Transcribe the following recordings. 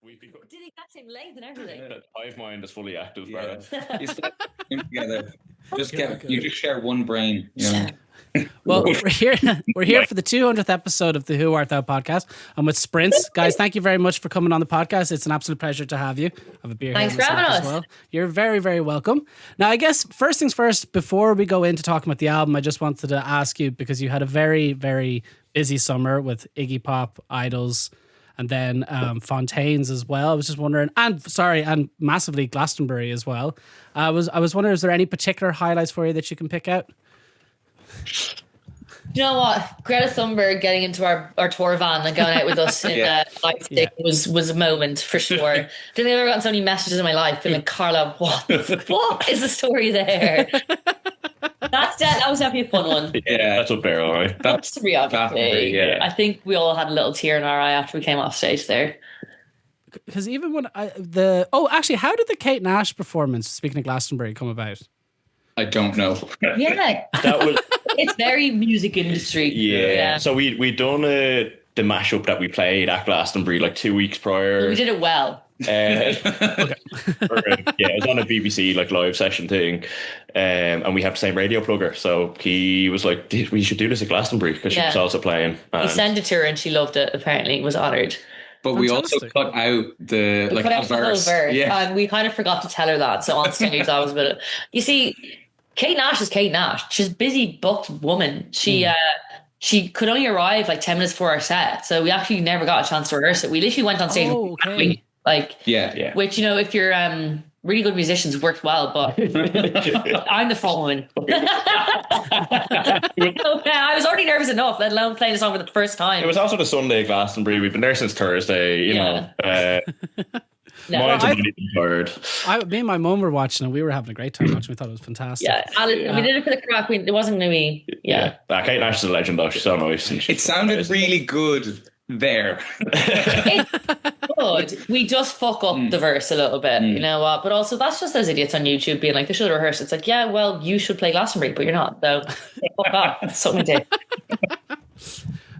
did the exact same length and everything. Hive mind is fully active. Yeah. You start together. You just share one brain. You know? Well, we're here for the 200th episode of the Who Art Thou podcast. I'm with Sprints. Guys, thank you very much for coming on the podcast. It's an absolute pleasure to have you. I have a beer Thanks here for having as us. well. You're very, very welcome. Now, I guess first things first, before we go into talking about the album, I just wanted to ask you, because you had a very, very busy summer with Iggy Pop, Idols, and then Fontaines as well. I was just wondering, and massively Glastonbury as well. I was wondering, is there any particular highlights for you that you can pick out? You know what? Greta Thunberg getting into our tour van and going out with us in Leipzig was a moment for sure. Didn't think I've ever gotten so many messages in my life being like, Karla, what is the story there? That was definitely a fun one. Yeah, that's up there, all right. That's to be obviously. Yeah. I think we all had a little tear in our eye after we came off stage there. Because even when how did the Kate Nash performance, speaking of Glastonbury, come about? I don't know. Yeah, it's very music industry. Yeah. So we done the mashup that we played at Glastonbury like 2 weeks prior. We did it well. It was on a BBC like live session thing, and we have the same radio plugger. So he was like, "We should do this at Glastonbury," because she was also playing. He sent it to her and she loved it. Apparently, was honoured. But we also cut out the verse. Yeah, and we kind of forgot to tell her that. So on stage, that was a bit. You see, Kate Nash is Kate Nash. She's a busy booked woman. She could only arrive like 10 minutes before our set, so we actually never got a chance to rehearse it. We literally went on stage. Oh, okay. Which, you know, if you're really good musicians, works well, but I'm the front woman. I was already nervous enough, let alone playing the song for the first time. It was also the Sunday at Glastonbury. We've been there since Thursday, you know. Mine's tired. Me and my mum were watching and we were having a great time watching. We thought it was fantastic. Yeah, we did it for the crack. It wasn't going to be, Kate Nash is a legend though. She's so nice. And it sounded really good there. It's good. We just fuck up the verse a little bit, you know what? But also, that's just those idiots on YouTube being like, they should rehearse. It's like, yeah, well, you should play Glastonbury, but you're not. So, fuck off. That's something to do.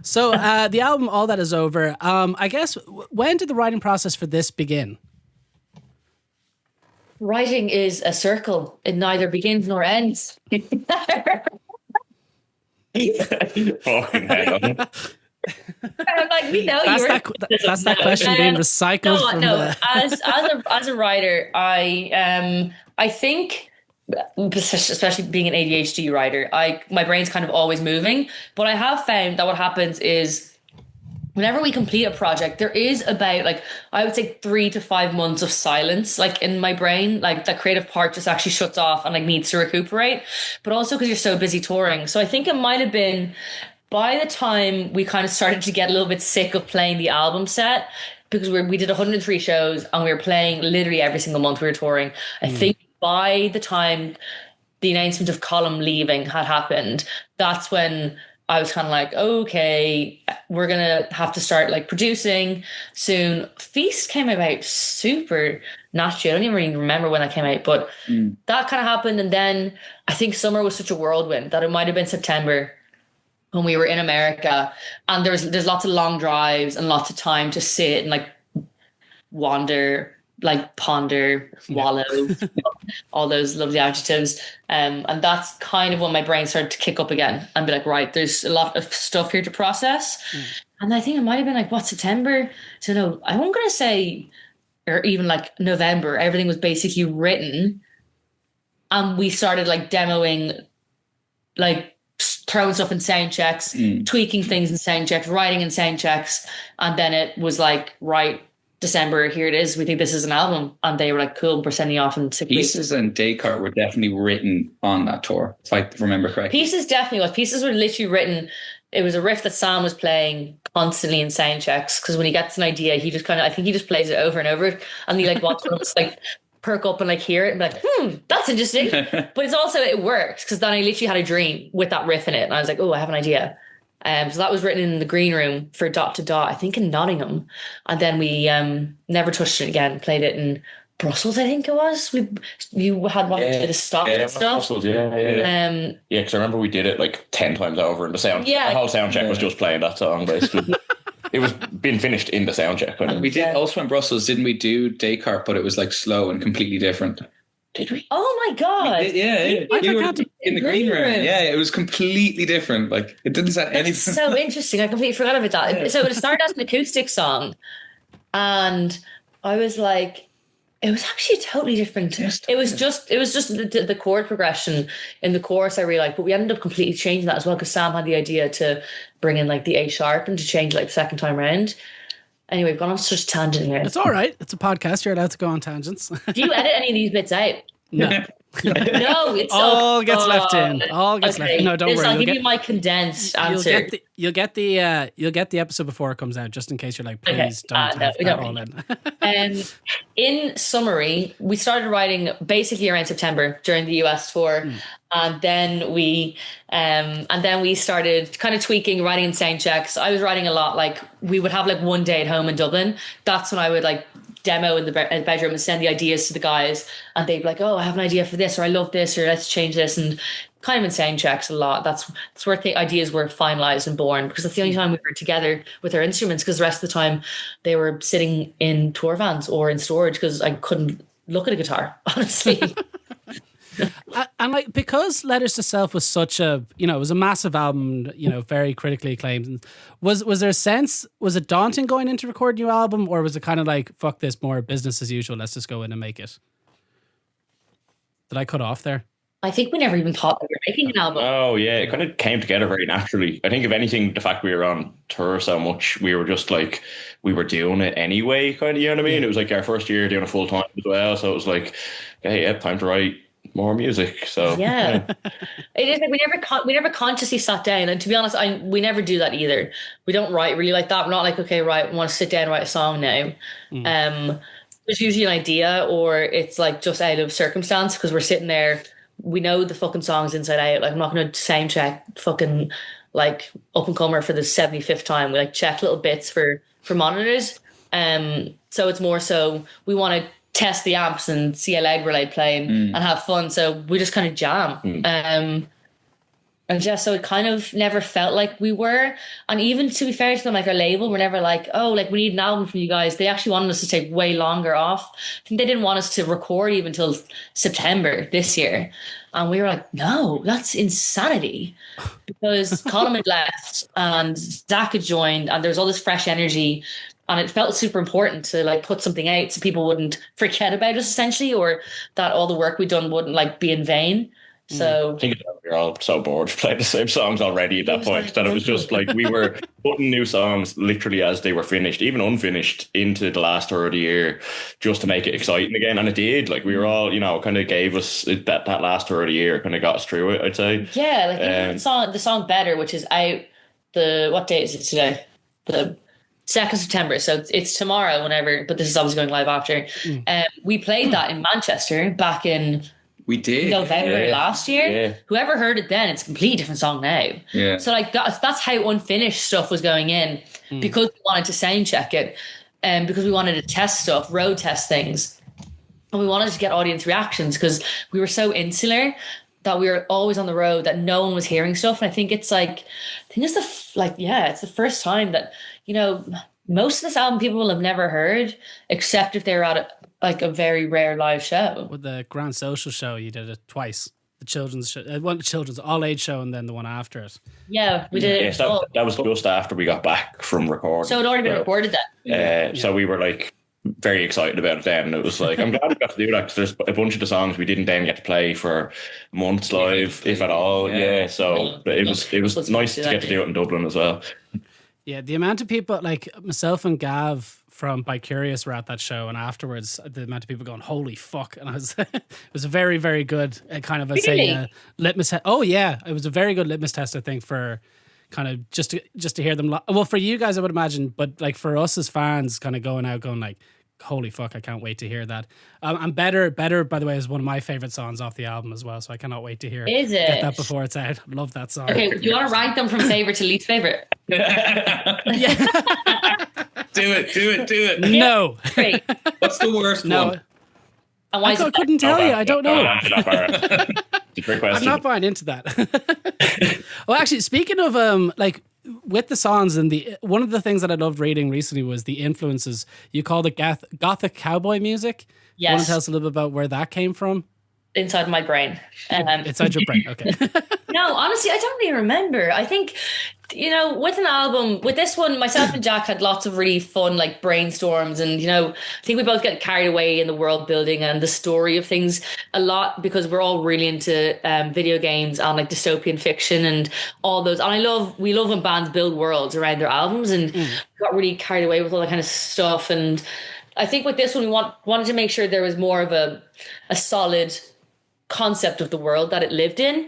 So, the album, All That Is Over, I guess, when did the writing process for this begin? Writing is a circle. It neither begins nor ends. fucking hell. I'm like, we know that's that question being recycled. No. As a writer, I think, especially being an ADHD writer, my brain's kind of always moving. But I have found that what happens is, whenever we complete a project, there is about I would say 3 to 5 months of silence, in my brain, that creative part just actually shuts off and needs to recuperate. But also because you're so busy touring. So I think it might have been by the time we kind of started to get a little bit sick of playing the album set, because we did 103 shows and we were playing literally every single month we were touring. I think by the time the announcement of Colm leaving had happened, that's when I was kind of like, okay, we're going to have to start producing soon. Feast came about super naturally. I don't even really remember when that came out, but that kind of happened. And then I think summer was such a whirlwind that it might have been September when we were in America, and there's lots of long drives and lots of time to sit and wander, ponder, wallow, all those lovely adjectives. And that's kind of when my brain started to kick up again and be like, right, there's a lot of stuff here to process. And I think it might have been September. So no, I won't gonna say, or even November, everything was basically written. And we started demoing, throwing stuff in sound checks, tweaking things in sound checks, writing in sound checks. And then it was right, December, here it is. We think this is an album. And they were cool, we're sending you off in 6 weeks. Pieces and Descartes were definitely written on that tour, if I remember correctly. Pieces definitely was. Pieces were literally written. It was a riff that Sam was playing constantly in sound checks, because when he gets an idea, he just I think he just plays it over and over. And he wants to perk up and hear it and be like, that's interesting. But it's also, it works, because then I literally had a dream with that riff in it. And I was like, oh, I have an idea. So that was written in the green room for Dot to Dot, I think in Nottingham. And then we never touched it again. Played it in Brussels, I think it was. You had one to the stop and stuff. Brussels, yeah, because I remember we did it 10 times over, and the whole sound check was just playing that song basically. it was being finished in the sound check. Kind of. We did also in Brussels, didn't we do Descartes, but it was like slow and completely different. Did we? Oh my god! Yeah. You were in the green room. Yeah, it was completely different. Like it didn't sound anything. So interesting. I completely forgot about that. Yeah. So it started as an acoustic song, and I was like, it was actually totally different. It was just the chord progression in the chorus I really liked, but we ended up completely changing that as well because Sam had the idea to bring in like the A sharp and to change like the second time round. Anyway, we've gone on such a tangent here. It's all right. It's a podcast. You're allowed to go on tangents. Do you edit any of these bits out? No. No, it's all gets left in. All gets left. No, don't worry. I'll give you my condensed answer. You'll get the episode before it comes out, just in case you're like, please don't have that all in. In summary, we started writing basically around September during the US tour, and then we started kind of tweaking, writing in sound checks. I was writing a lot. Like we would have like one day at home in Dublin. That's when I would like demo in the bedroom and send the ideas to the guys, and they'd be like, oh, I have an idea for this, or I love this, or let's change this, and kind of in sound checks a lot. That's where the ideas were finalized and born, because that's the only time we were together with our instruments, because the rest of the time they were sitting in tour vans or in storage because I couldn't look at a guitar, honestly. And like, because Letters to Self was such a, it was a massive album, very critically acclaimed. Was there a sense, was it daunting going into record a new album, or was it kind of like, fuck this, more business as usual, let's just go in and make it? Did I cut off there? I think we never even thought that we were making an album. Oh yeah, it kind of came together very naturally. I think if anything, the fact we were on tour so much, we were just like, we were doing it anyway, kind of, you know what I mean? It was like our first year doing it full time as well, so it was like, hey, yeah, time to write more music. So yeah. It is like we never consciously sat down, and to be honest, we never do that either. We don't write really like that. We're not like, okay, right, we want to sit down and write a song now. There's usually an idea, or it's like just out of circumstance, because we're sitting there, we know the fucking songs inside out. Like I'm not going to sound check fucking like Up and Comer for the 75th time. We like check little bits for monitors. So it's more so we want to test the amps and see how loud we're like playing and have fun. So we just kind of jam. And just so it kind of never felt like we were. And even to be fair to them, like our label, we're never like, oh, like we need an album from you guys. They actually wanted us to take way longer off. I think they didn't want us to record even till September this year. And we were like, no, that's insanity. Because Colin had left and Zach had joined, and there was all this fresh energy. And it felt super important to like put something out so people wouldn't forget about us, essentially, or that all the work we'd done wouldn't like be in vain. So I think we were all so bored of playing the same songs already at that point that it was just like we were putting new songs literally as they were finished, even unfinished, into the last tour of the year just to make it exciting again. And it did. Like we were all, kind of gave us that last tour of the year, kind of got us through it, I'd say. Yeah, like the song Better, which is out what date is it today? The 2nd September, so it's tomorrow whenever, but this is obviously going live after. We played that in Manchester back in November last year. Yeah. Whoever heard it then, it's a completely different song now. Yeah. So like that's how unfinished stuff was going in, because we wanted to sound check it, and because we wanted to test stuff, road test things, and we wanted to get audience reactions, because we were so insular that we were always on the road that no one was hearing stuff. And I think it's like, it's the first time that, most of this album people will have never heard, except if they're at a very rare live show. With the Grand Social show, you did it twice. The children's show, children's all-age show, and then the one after it. Yeah, we did it. Yeah, that was just after we got back from recording. So it had already been recorded then. So we were like very excited about it then. And it was like, I'm glad we got to do that, because there's a bunch of the songs we didn't then get to play for months live, if at all. Yeah, so it was nice to get to do it in Dublin as well. Yeah, the amount of people, like myself and Gav from Bicurious were at that show, and afterwards the amount of people going, holy fuck. And it was a very, very good kind of litmus test. Oh yeah, it was a very good litmus test, I think, for kind of just to hear them. Well, for you guys I would imagine, but like for us as fans, kind of going like, holy fuck, I can't wait to hear that. And Better, by the way, is one of my favorite songs off the album as well, so I cannot wait to hear get that before it's out. Love that song. Okay, do you want to rank them from favorite to least favorite? Yeah. Do it. No. Great. What's the worst one? And why I couldn't tell you. I don't know. It's a great question. I'm not buying into that. Well, actually, speaking of like with the songs and one of the things that I loved reading recently was the influences. You called it gothic cowboy music. Yes. You want to tell us a little bit about where that came from? Inside my brain. Inside your brain, okay. No, honestly, I don't really remember. I think, with an album, with this one, myself and Jack had lots of really fun like brainstorms, and I think we both get carried away in the world building and the story of things a lot, because we're all really into video games and like dystopian fiction and all those. And we love when bands build worlds around their albums, and we got really carried away with all that kind of stuff. And I think with this one, we wanted to make sure there was more of a solid concept of the world that it lived in.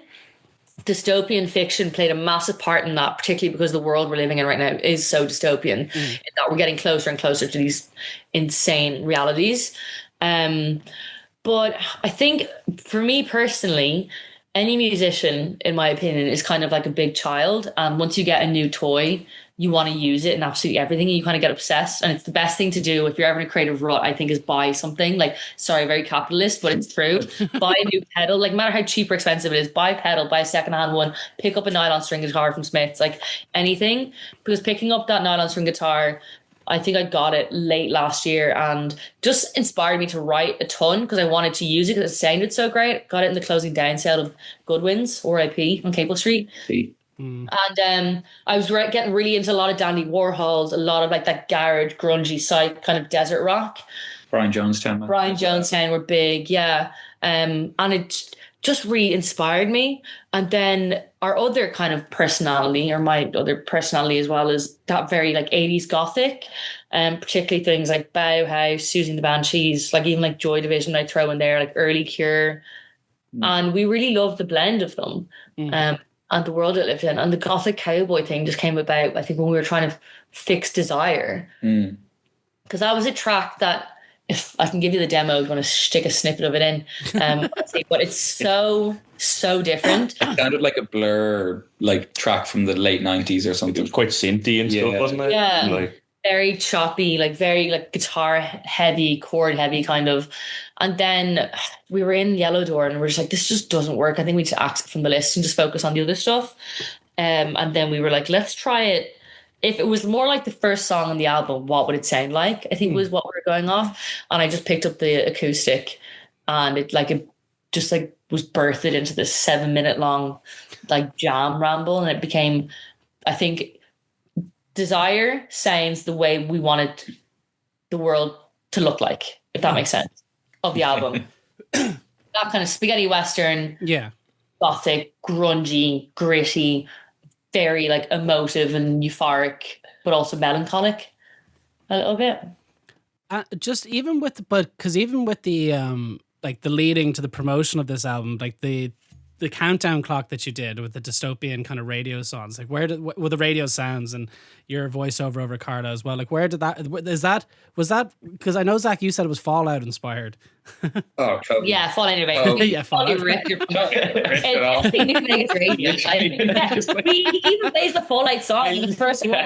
Dystopian fiction played a massive part in that, particularly because the world we're living in right now is so dystopian, in that we're getting closer and closer to these insane realities. But I think for me personally, any musician, in my opinion, is kind of like a big child. And once you get a new toy, you want to use it in absolutely everything, and you kind of get obsessed. And it's the best thing to do if you're ever in a creative rut, I think, is buy something. Like, sorry, very capitalist, but it's true. Buy a new pedal, like no matter how cheap or expensive it is, buy a pedal, buy a secondhand one, pick up a nylon string guitar from Smith's, like anything. Because picking up that nylon string guitar, I think I got it late last year and just inspired me to write a ton, because I wanted to use it because it sounded so great. Got it in the closing down sale of Goodwin's, RIP, on Capel Street. And I was getting really into a lot of Dandy Warhols, a lot of like that garage, grungy side kind of desert rock. Brian Jonestown were big, yeah. And it just really inspired me. And then our other kind of personality, or my other personality as well, is that very like 80s gothic, particularly things like Bauhaus, Susie and the Banshees, like even like Joy Division I throw in there, like early Cure. And we really loved the blend of them. And the world it lived in. And the gothic cowboy thing just came about, I think, when we were trying to fix Desire. Because that was a track that, if I can give you the demo, I'm going to stick a snippet of it in. But it's so different. It sounded like a Blur like track from the late 90s or something. It was quite synthy and stuff, wasn't it? Yeah. Like, very choppy, like very like guitar heavy, chord heavy kind of. And then we were in Yellow Door and we're just like, this just doesn't work. I think we need to axe it from the list and just focus on the other stuff. And then we were like, let's try it. If it was more like the first song on the album, what would it sound like? I think was what we were going off. And I just picked up the acoustic, and it just like was birthed into this 7-minute long like jam ramble. And it became, I think, Desire sounds the way we wanted the world to look like, if that makes sense, of the album. That kind of spaghetti western, gothic, grungy, gritty, very like emotive and euphoric, but also melancholic a little bit. Even with the like the leading to the promotion of this album, like the countdown clock that you did with the dystopian kind of radio songs, like with the radio sounds and your voiceover over Karla as well, like where did was that because I know, Zach, you said it was Fallout inspired. Oh, totally. Yeah, Fallout inspired. Yeah, Fallout. He even plays the Fallout song in the first one.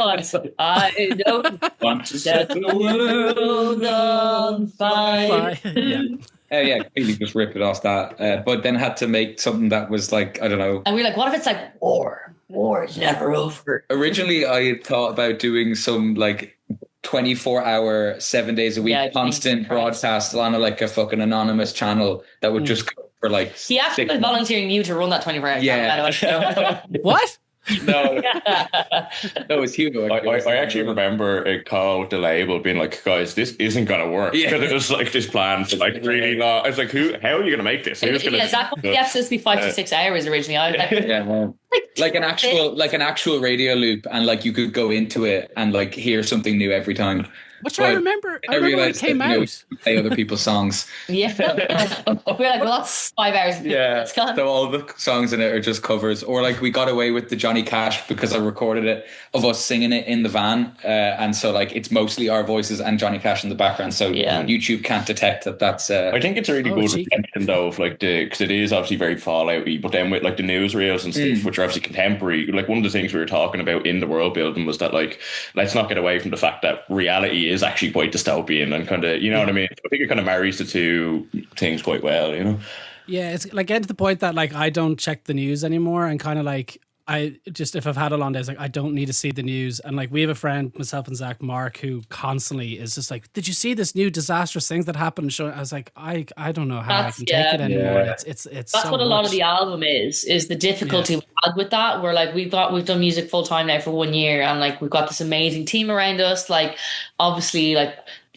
I don't Want to set the world on fire. Yeah, completely just ripped it off that. But then had to make something that was like, I don't know. And we're like, what if it's like war? War is never over. Originally, I had thought about doing some like 24-hour, 7 days a week, constant broadcast on a fucking anonymous channel that would just go for like. He actually was volunteering you to run that 24 hours. Yeah. What? No, it's Hugo. I actually remember a call with the label being like, guys, this isn't going to work. Because it was like this plan for like really long. I was like, how are you going to make this? Zach wanted the episodes to be 5 to 6 hours originally. I was like an actual radio loop, and like you could go into it and like hear something new every time. Which I remember when it came out. Play other people's songs. Yeah. We're like, well, that's 5 hours. Yeah. So all the songs in it are just covers. Or like we got away with the Johnny Cash because I recorded it of us singing it in the van. And so like it's mostly our voices and Johnny Cash in the background. So YouTube can't detect that that's... I think it's a really good reflection though of like because it is obviously very Fallout-y, but then with like the newsreels and stuff, which are obviously contemporary, like one of the things we were talking about in the world building was that like, let's not get away from the fact that reality is actually quite dystopian and kind of, you know what I mean? I think it kind of marries the two things quite well, you know? Yeah, it's like getting to the point that like I don't check the news anymore, and kind of like I just, if I've had a long day, it's like, I don't need to see the news. And like, we have a friend, myself and Zach, Mark, who constantly is just like, did you see this new disastrous things that happened? I was like, I don't know how I can take it anymore. Yeah. It's that's so what a lot much. of the album is the difficulty we've had with that. We're like, we've done music full time now for 1 year, and like we've got this amazing team around us. Like, obviously,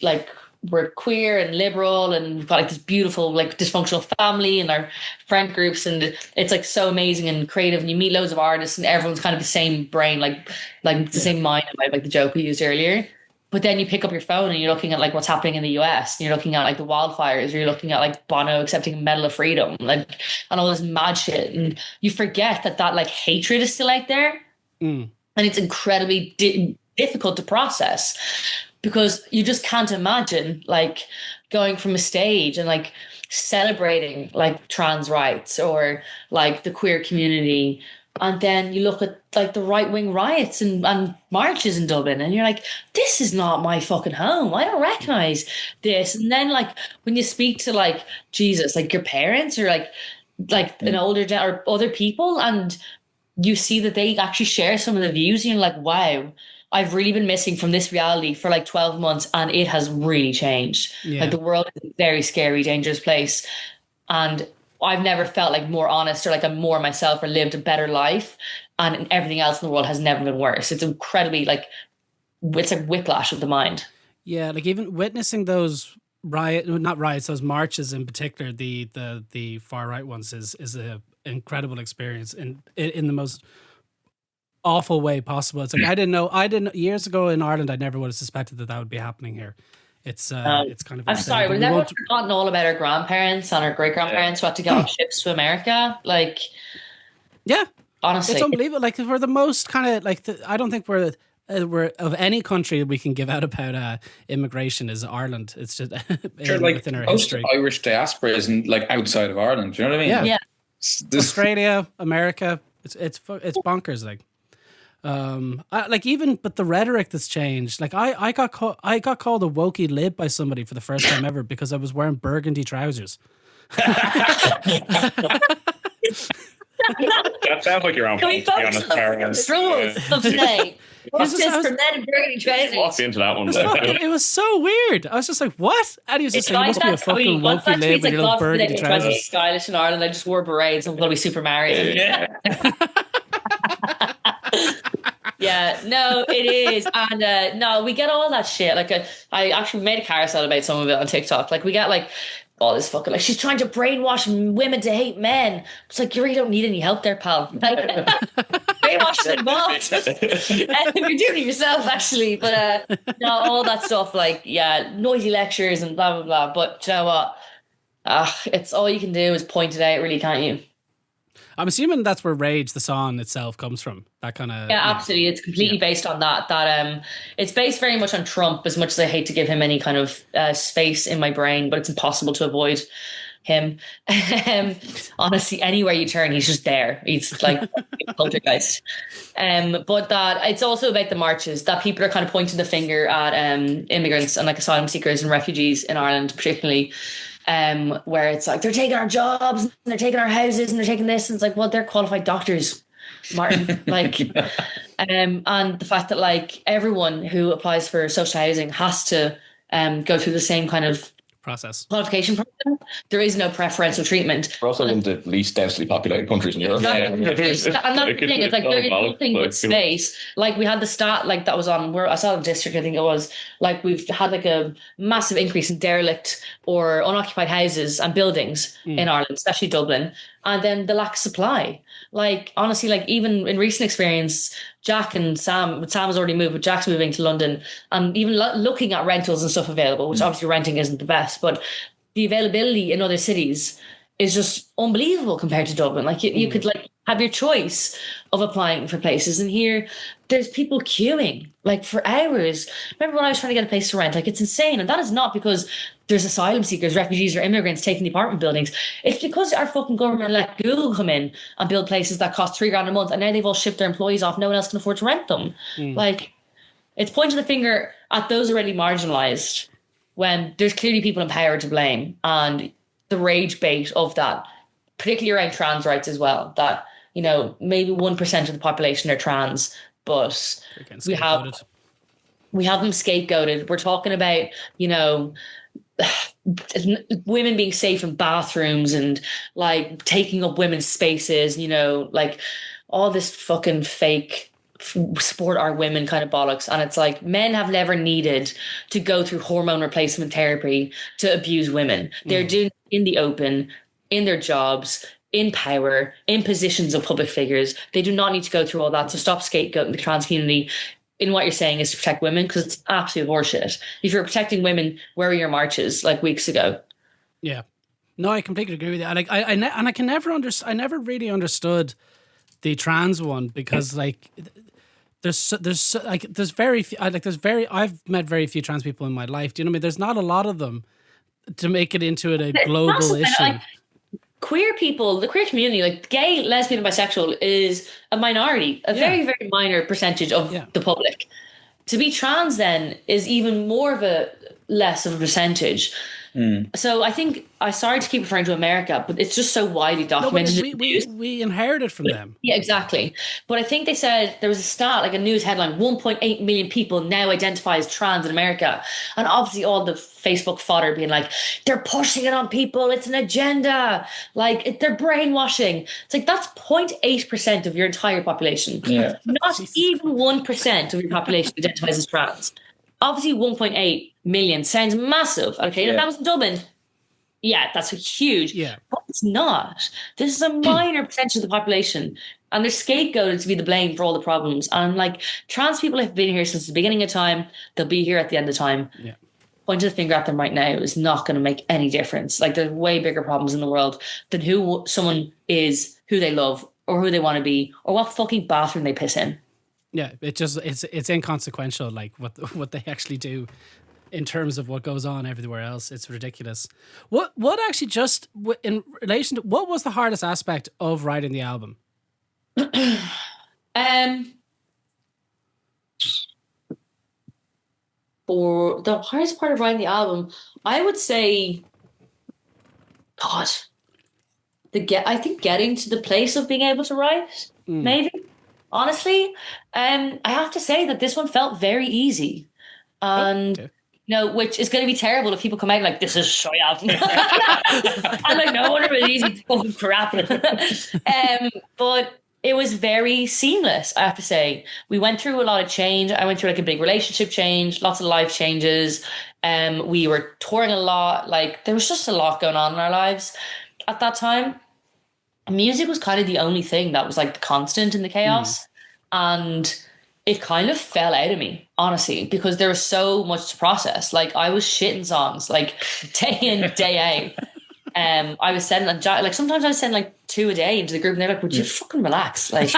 like we're queer and liberal, and we've got like this beautiful like dysfunctional family and our friend groups, and it's like so amazing and creative, and you meet loads of artists and everyone's kind of the same brain, like the same mind, like the joke we used earlier. But then you pick up your phone and you're looking at like what's happening in the US, and you're looking at like the wildfires, or you're looking at like Bono accepting a Medal of Freedom, like, and all this mad shit, and you forget that like hatred is still out there. And it's incredibly difficult to process, because you just can't imagine like going from a stage and like celebrating like trans rights or like the queer community, and then you look at like the right-wing riots and marches in Dublin, and you're like, this is not my fucking home. I don't recognize this. And then like when you speak to like Jesus, like your parents or like an older or other people, and you see that they actually share some of the views, and you're like, wow, I've really been missing from this reality for like 12 months, and it has really changed. Like the world is a very scary, dangerous place. And I've never felt like more honest or like I'm more myself or lived a better life. And everything else in the world has never been worse. It's incredibly like, it's like whiplash of the mind. Yeah, like even witnessing those those marches in particular, the far right ones is a incredible experience in the most awful way possible. It's like I didn't years ago in Ireland, I never would have suspected that would be happening here. It's kind of I'm sorry, we've never forgotten all about our grandparents and our great grandparents who had to get off ships to America. Like, yeah, honestly, it's unbelievable. Like we're the most kind of like I don't think we're of any country we can give out about immigration is Ireland. It's just sure, like within our most history. Irish diaspora isn't like outside of Ireland. Do you know what I mean? Yeah. Australia, America, it's bonkers. Like, but the rhetoric that's changed. Like I got called a wokey lib by somebody for the first time ever because I was wearing burgundy trousers. That sounds like your own. Can we focus on the struggles of today? What's this for men in burgundy trousers? Walked into that one. It was so weird. I was just like, what? And he was just like, you must be a fucking wokey lib with your little burgundy trousers. Stylish in Ireland. I just wore berets. I'm going to be Super Mario. Yeah. Yeah, no, it is. And no, we get all that shit. Like, I actually made a carousel about some of it on TikTok. Like, we get like all this fucking, like, she's trying to brainwash women to hate men. It's like, you really don't need any help there, pal. Brainwash is involved. You're doing it yourself, actually. But no, all that stuff, like, yeah, noisy lectures and blah, blah, blah. But you know what? It's all you can do is point it out, really, can't you? I'm assuming that's where Rage, the song itself, comes from. That kind of... Yeah, absolutely. It's completely based on that. It's based very much on Trump, as much as I hate to give him any kind of space in my brain, but it's impossible to avoid him. Honestly, anywhere you turn, he's just there. He's like a poltergeist. But that it's also about the marches, that people are kind of pointing the finger at immigrants and like asylum seekers and refugees in Ireland, particularly. Where it's like, they're taking our jobs and they're taking our houses and they're taking this. And it's like, well, they're qualified doctors, Martin. Like, and the fact that like everyone who applies for social housing has to go through the same kind of qualification process. There is no preferential treatment. We're also in the least densely populated countries in Europe. Exactly. And that's the thing. It's like there is nothing but space. Like we had the stat like that was on where I saw the district. I think it was like we've had like a massive increase in derelict or unoccupied houses and buildings in Ireland, especially Dublin, and then the lack of supply. Like honestly, like even in recent experience, Jack and Sam has already moved, but Jack's moving to London, and even looking at rentals and stuff available, which obviously renting isn't the best, but the availability in other cities is just unbelievable compared to Dublin. Like you could like have your choice of applying for places, and here there's people queuing like for hours. Remember when I was trying to get a place to rent? Like it's insane, and that is not because there's asylum seekers, refugees, or immigrants taking the apartment buildings. It's because our fucking government let Google come in and build places that cost $3,000 a month, and now they've all shipped their employees off. No one else can afford to rent them. Like, it's pointing the finger at those already marginalised when there's clearly people in power to blame, and the rage bait of that, particularly around trans rights as well. That maybe 1% of the population are trans, but we have them scapegoated. We're talking about, women being safe in bathrooms and like taking up women's spaces, like all this fucking fake support our women kind of bollocks. And it's like, men have never needed to go through hormone replacement therapy to abuse women. They're doing it in the open, in their jobs, in power, in positions of public figures. They do not need to go through all that. So stop scapegoating the trans community in what you're saying is to protect women, because it's absolute horseshit. If you're protecting women, where are your marches like weeks ago? Yeah. No, I completely agree with you. Like, I never really understood the trans one, because like there's very few, I've met very few trans people in my life. Do you know what I mean? There's not a lot of them to make it into a global issue. Queer people, the queer community, like gay, lesbian, and bisexual, is a minority, a very, very minor percentage of the public. To be trans then is even more of a less of a percentage. So I think, sorry to keep referring to America, but it's just so widely documented. No, we inherited from them. Yeah, exactly. But I think they said there was a stat, like a news headline, 1.8 million people now identify as trans in America. And obviously all the Facebook fodder being like, they're pushing it on people, it's an agenda, like they're brainwashing. It's like, that's 0.8% of your entire population. Yeah. Not even 1% of your population identifies as trans. Obviously 1.8 million sounds massive. Okay, if that was in Dublin, that's huge. Yeah. But it's not. This is a minor percentage of the population. And they're scapegoated to be the blame for all the problems. And like, trans people have been here since the beginning of time. They'll be here at the end of time. Yeah. Pointing the finger at them right now is not going to make any difference. Like, there's way bigger problems in the world than who someone is, who they love, or who they want to be, or what fucking bathroom they piss in. Yeah, it's inconsequential, like what they actually do in terms of what goes on everywhere else. It's ridiculous. What actually, just in relation to, what was the hardest aspect of writing the album? For the hardest part of writing the album, I would say, God, I think getting to the place of being able to write, maybe. Honestly, I have to say that this one felt very easy, and which is going to be terrible if people come out like, this is so album. I'm like, no wonder it was easy, fucking crap. But it was very seamless, I have to say. We went through a lot of change. I went through like a big relationship change, lots of life changes. We were touring a lot. Like, there was just a lot going on in our lives at that time. Music was kind of the only thing that was like the constant in the chaos. And it kind of fell out of me, honestly, because there was so much to process. Like, I was shitting songs like day in, day out. I was sending like, sometimes I was sending like 2 a day into the group, and they're like, would you fucking relax? Like,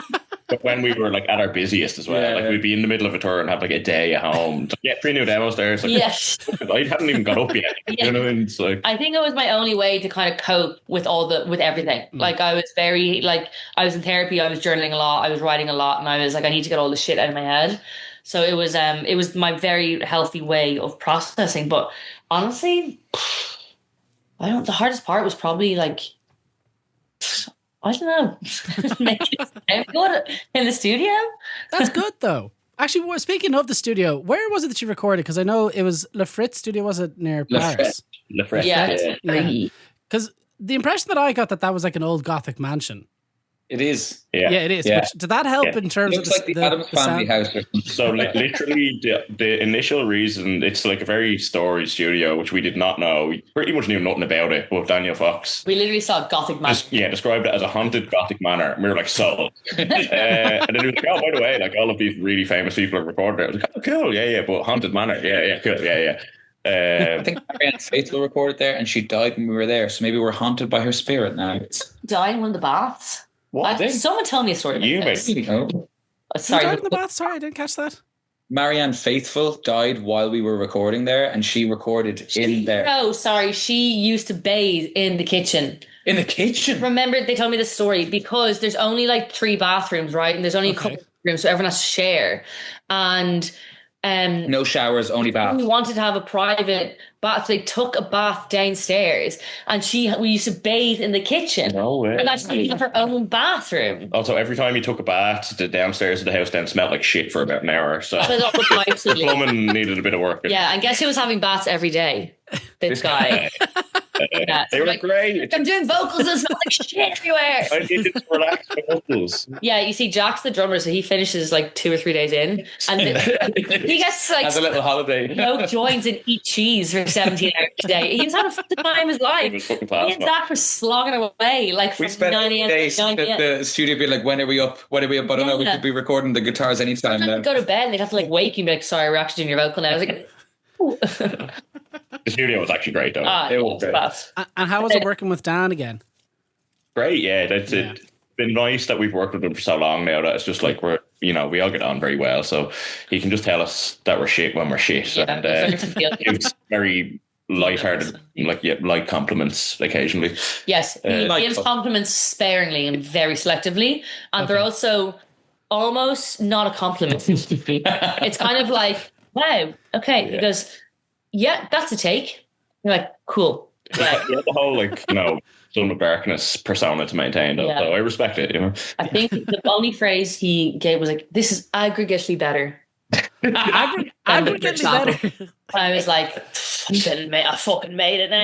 but when we were like at our busiest as well, we'd be in the middle of a tour and have like a day at home. 3 new demos there. It's like, yes. I hadn't even got up yet. You know, and it's like, I think it was my only way to kind of cope with with everything. Like, I was very, like, I was in therapy, I was journaling a lot, I was writing a lot, and I was like, I need to get all this shit out of my head. So it was my very healthy way of processing. But honestly, the hardest part was probably like, I don't know, make it sound good in the studio. That's good though. Actually, speaking of the studio, where was it that you recorded? Because I know it was Le Frit studio. Was it near Paris? Le Frit. Yeah. Because the impression that I got that was like an old Gothic mansion. It is. Yeah, it is. Yeah. But did that help in terms of the Addams Family house? So literally the initial reason, it's like a very storied studio, which we did not know. We pretty much knew nothing about it, but Daniel Fox. We literally saw a Gothic manor. Described it as a haunted Gothic manor. And we were like, sold. And then he was like, oh, by the way, like all of these really famous people have recorded it. I was like, oh, cool. Yeah, but haunted manor. Yeah, cool. Yeah. I think Marianne Faithfull recorded there, and she died when we were there. So maybe we're haunted by her spirit now. Died in one of the baths. What? Someone tell me a story. You this. Sorry, died in the bath. Sorry, I didn't catch that. Marianne Faithfull died while we were recording there, and she recorded in there. Oh, sorry. She used to bathe in the kitchen. In the kitchen? Remember, they told me this story because there's only like 3 bathrooms, right? And there's only a couple of rooms, so everyone has to share. And No showers, only bath. We wanted to have a private bath. So they took a bath downstairs, and we used to bathe in the kitchen. No way. And actually have her own bathroom. Also, every time you took a bath, the downstairs of the house then smelled like shit for about an hour. So the plumbing needed a bit of work. Yeah, and guess who was having baths every day? This guy. Yeah, they were great. I'm doing vocals and smell like shit everywhere. I needed to relax my vocals. Yeah, you see, Jack's the drummer, so he finishes like 2 or 3 days in, and he gets like as a little holiday. No joints and eat cheese for 17 hours a day. He was having the time of his life. It was fucking class. Me and Zach were slogging away like from we spent 9 a.m. days to 9 at the studio being like, when are we up? I don't know. We could be recording the guitars anytime now. Go to bed and they'd have to like wake you and be like, sorry, we're actually doing your vocal now. I was like, the studio was actually great though. It was great. And how was it working with Dan again? Great, yeah. It's been nice that we've worked with him for so long now that it's just like we all get on very well. So he can just tell us that we're shit when we're shit. Yeah, and it's very lighthearted, light compliments occasionally. Yes, he gives compliments sparingly and very selectively. And they're also almost not a compliment. It's kind of like, wow, okay. Yeah. He goes, yeah, that's a take. You're like, cool. Yeah, the whole Son of Darkness persona to maintain, though. So I respect it. I think the only phrase he gave was like, "This is aggregately better." Aggregately better. I was like, I fucking made it now.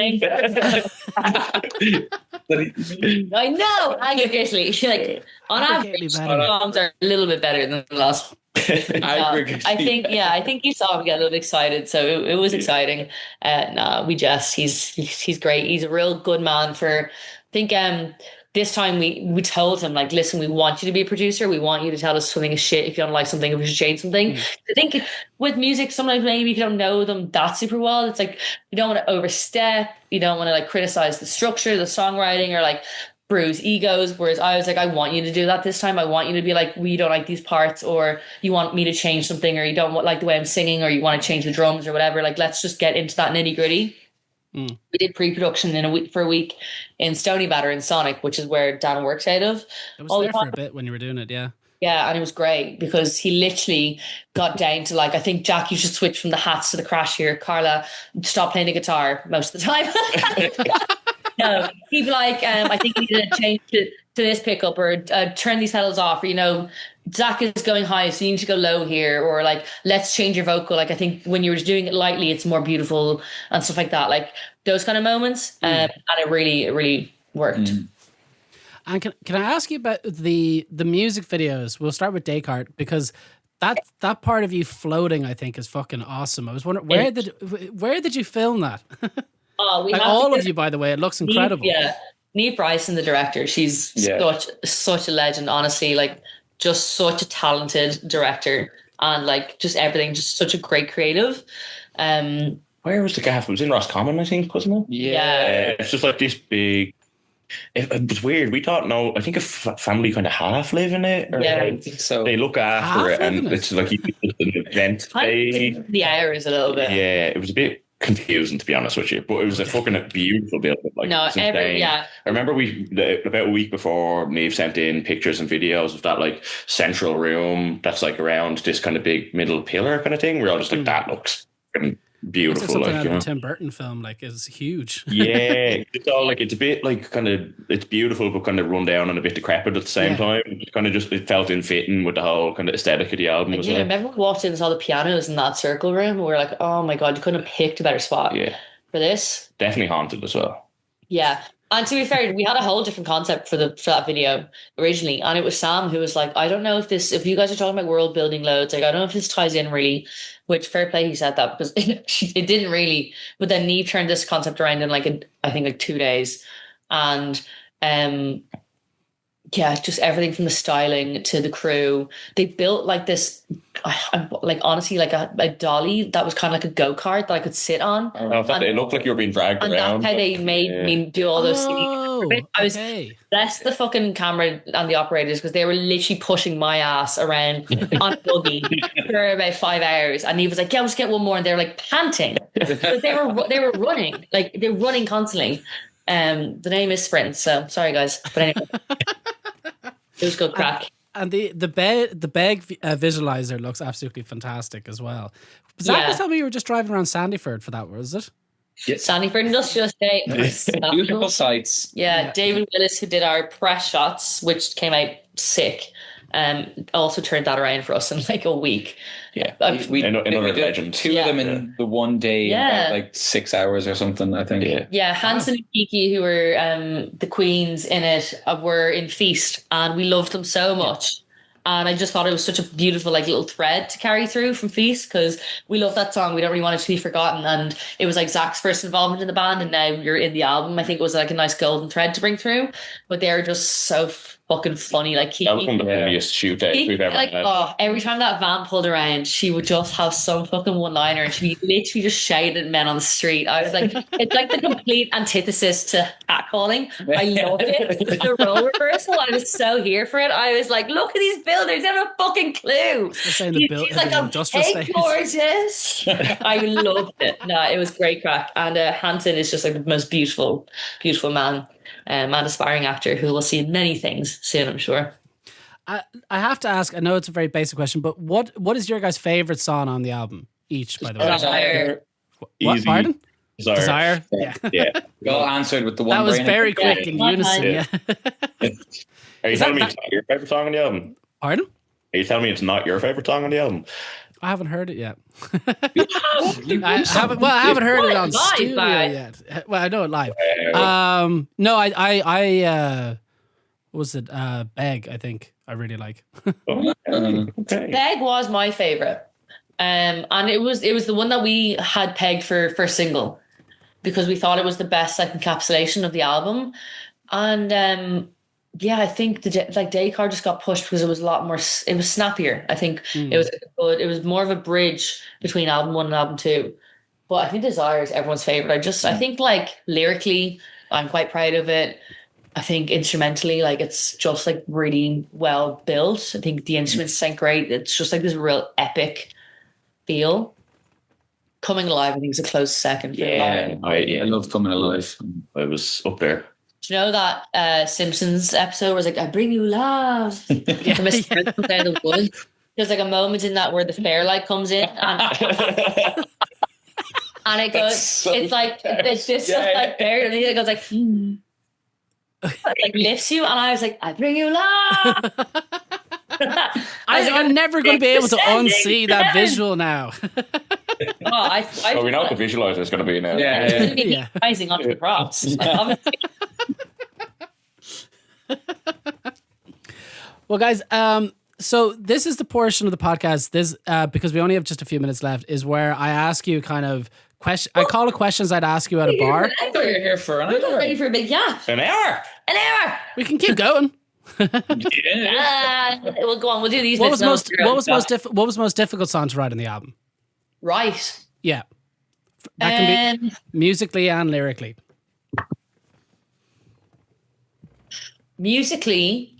I know, aggregately. Like, on average, songs are a little bit better than the last. I think you saw him get a little excited, so it was exciting. He's great. He's a real good man. I think this time we told him, like, listen, we want you to be a producer. We want you to tell us something is shit. If you don't like something, if we should change something. I think with music, sometimes maybe if you don't know them that super well, it's like you don't want to overstep. You don't want to like criticize the structure, the songwriting, or like bruise egos. Whereas I was like, I want you to do that this time. I want you to be like, well, you don't like these parts, or you want me to change something, or you don't like the way I'm singing, or you want to change the drums or whatever. Like, let's just get into that nitty gritty. We did pre-production for a week in Stony Batter in Sonic, which is where Dan works out of. I was there for a bit when you were doing it, yeah. Yeah, and it was great because he literally got down to like, I think, Jack, you should switch from the hats to the crash here. Carla, stop playing the guitar most of the time. No, he'd be like, I think you need to change to this pickup, or turn these pedals off, or Zach is going high, so you need to go low here, or like, let's change your vocal. Like, I think when you were doing it lightly, it's more beautiful and stuff like that. Like those kind of moments, and it really worked. And can I ask you about the music videos? We'll start with Descartes, because that part of you floating, I think, is fucking awesome. I was wondering where did you film that? Oh, all of you, by the way. It looks incredible. Neve Bryson, the director, she's such a legend. Honestly, like, just such a talented director, and like just everything, just such a great creative. Where was the gaff? It was in Roscommon, I think, wasn't it? Yeah. It's just like this big. It was weird. We thought, I think a family kind of half live in it. Or I think so. They look after it, and it's like an event. The hours a little bit. Yeah, it was a bit confusing, to be honest with you, but it was a fucking beautiful building. Like, I remember about a week before, Neve sent in pictures and videos of that like central room that's like around this kind of big middle pillar kind of thing. We're all just like, that looks beautiful. It's like something out of a Tim Burton film, like, it's huge. Yeah, it's all like, it's a bit like kind of, it's beautiful but kind of run down and a bit decrepit at the same time. It kind of just, it felt in fitting with the whole kind of aesthetic of the album as well. I remember we walked in and saw the pianos in that circle room, and we were like, oh my god, you couldn't have picked a better spot for this. Definitely haunted as well. Yeah. And to be fair, we had a whole different concept for that video originally, and it was Sam who was like, I don't know if you guys are talking about world building loads, like, I don't know if this ties in really, which fair play he said that, because it didn't really. But then Neve turned this concept around in I think 2 days, and just everything from the styling to the crew. They built like this, like, honestly, like a dolly that was kind of like a go-kart that I could sit on. It looked like you were being dragged around. And that's how they made me do all those things. I was bless the fucking camera and the operators, because they were literally pushing my ass around on a buggy for about 5 hours. And he was like, yeah, let's get one more. And they were like panting. But they were running. Like, they were running constantly. The name is Sprints, so sorry guys. But anyway. It was good crack. And the beg visualizer looks absolutely fantastic as well. Zach was telling me you were just driving around Sandyford for that, was it? Yes. Sandyford Industrial Estate. Beautiful sights. Yeah, David Willis, who did our press shots, which came out sick, also turned that around for us in like a week. Yeah, we another did legend. Two of them in the one day, Yeah. like 6 hours or something, I think. Yeah, Hanson and Kiki, who were the queens in it, were in Feast, and we loved them so much. And I just thought it was such a beautiful like little thread to carry through from Feast, because we love that song. We don't really want it to be forgotten. And it was like Zach's first involvement in the band, and now you're in the album. I think it was like a nice golden thread to bring through. But they're just so fucking funny. Like Kiki, That was one of the funniest shoot outs we've ever like, had. oh, every time that van pulled around, she would just have some fucking one-liner, and she'd be literally just shouting at men on the street. I was like, it's like the complete antithesis to catcalling. I loved it. The role reversal, I was so here for it. I was like, look at these buildings, they have a fucking clue. Saying the She's like, hey, gorgeous. I loved it. No, it was great crack. And Hanson is just like the most beautiful man. And aspiring actor who will see many things soon, I'm sure. I have to ask, I know it's a very basic question, but what is your guys' favorite song on the album? Each, by the way. Desire. What? Easy. Pardon? Desire. Yeah. We all answered with the one. That was brain. very quick in unison. Yeah. Are you telling me it's not your favorite song on the album? Pardon? Are you telling me it's not your favorite song on the album? I haven't heard it yet. I haven't heard it on live, studio right? yet. Well, I know it live. No, I was it Beg, I think I really like. Okay. Peg was my favorite. And it was the one that we had pegged for first single, because we thought it was the best like encapsulation of the album. And yeah, I think Descartes just got pushed because it was a lot more. It was snappier. I think it was good. It was more of a bridge between album 1 and album 2. But I think Desire is everyone's favorite. I think like lyrically, I'm quite proud of it. I think instrumentally, like it's just like really well built. I think the instruments sound great. It's just like this real epic feel. Coming Alive, I think, is a close second. I love Coming Alive. I was up there. Do you know that Simpsons episode where it's like, I bring you love? From a strength comes out of the wood. There's like a moment in that where the fairlight comes in and it goes, it's like, it's just like there, and it goes like, It like lifts you, and I was like, I bring you love. I'm never going to be able to unsee that visual now. Well, we know what the visualizer is going to be now. Yeah. Rising onto the props. Well, guys, so this is the portion of the podcast. This because we only have just a few minutes left, is where I ask you kind of question. I call it questions I'd ask you at a bar. I thought you were here for an hour. Ready for a big An hour. We can keep going. We'll go on. We'll do these. What was most difficult song to write on the album? Right. Yeah, that can be musically and lyrically. Musically,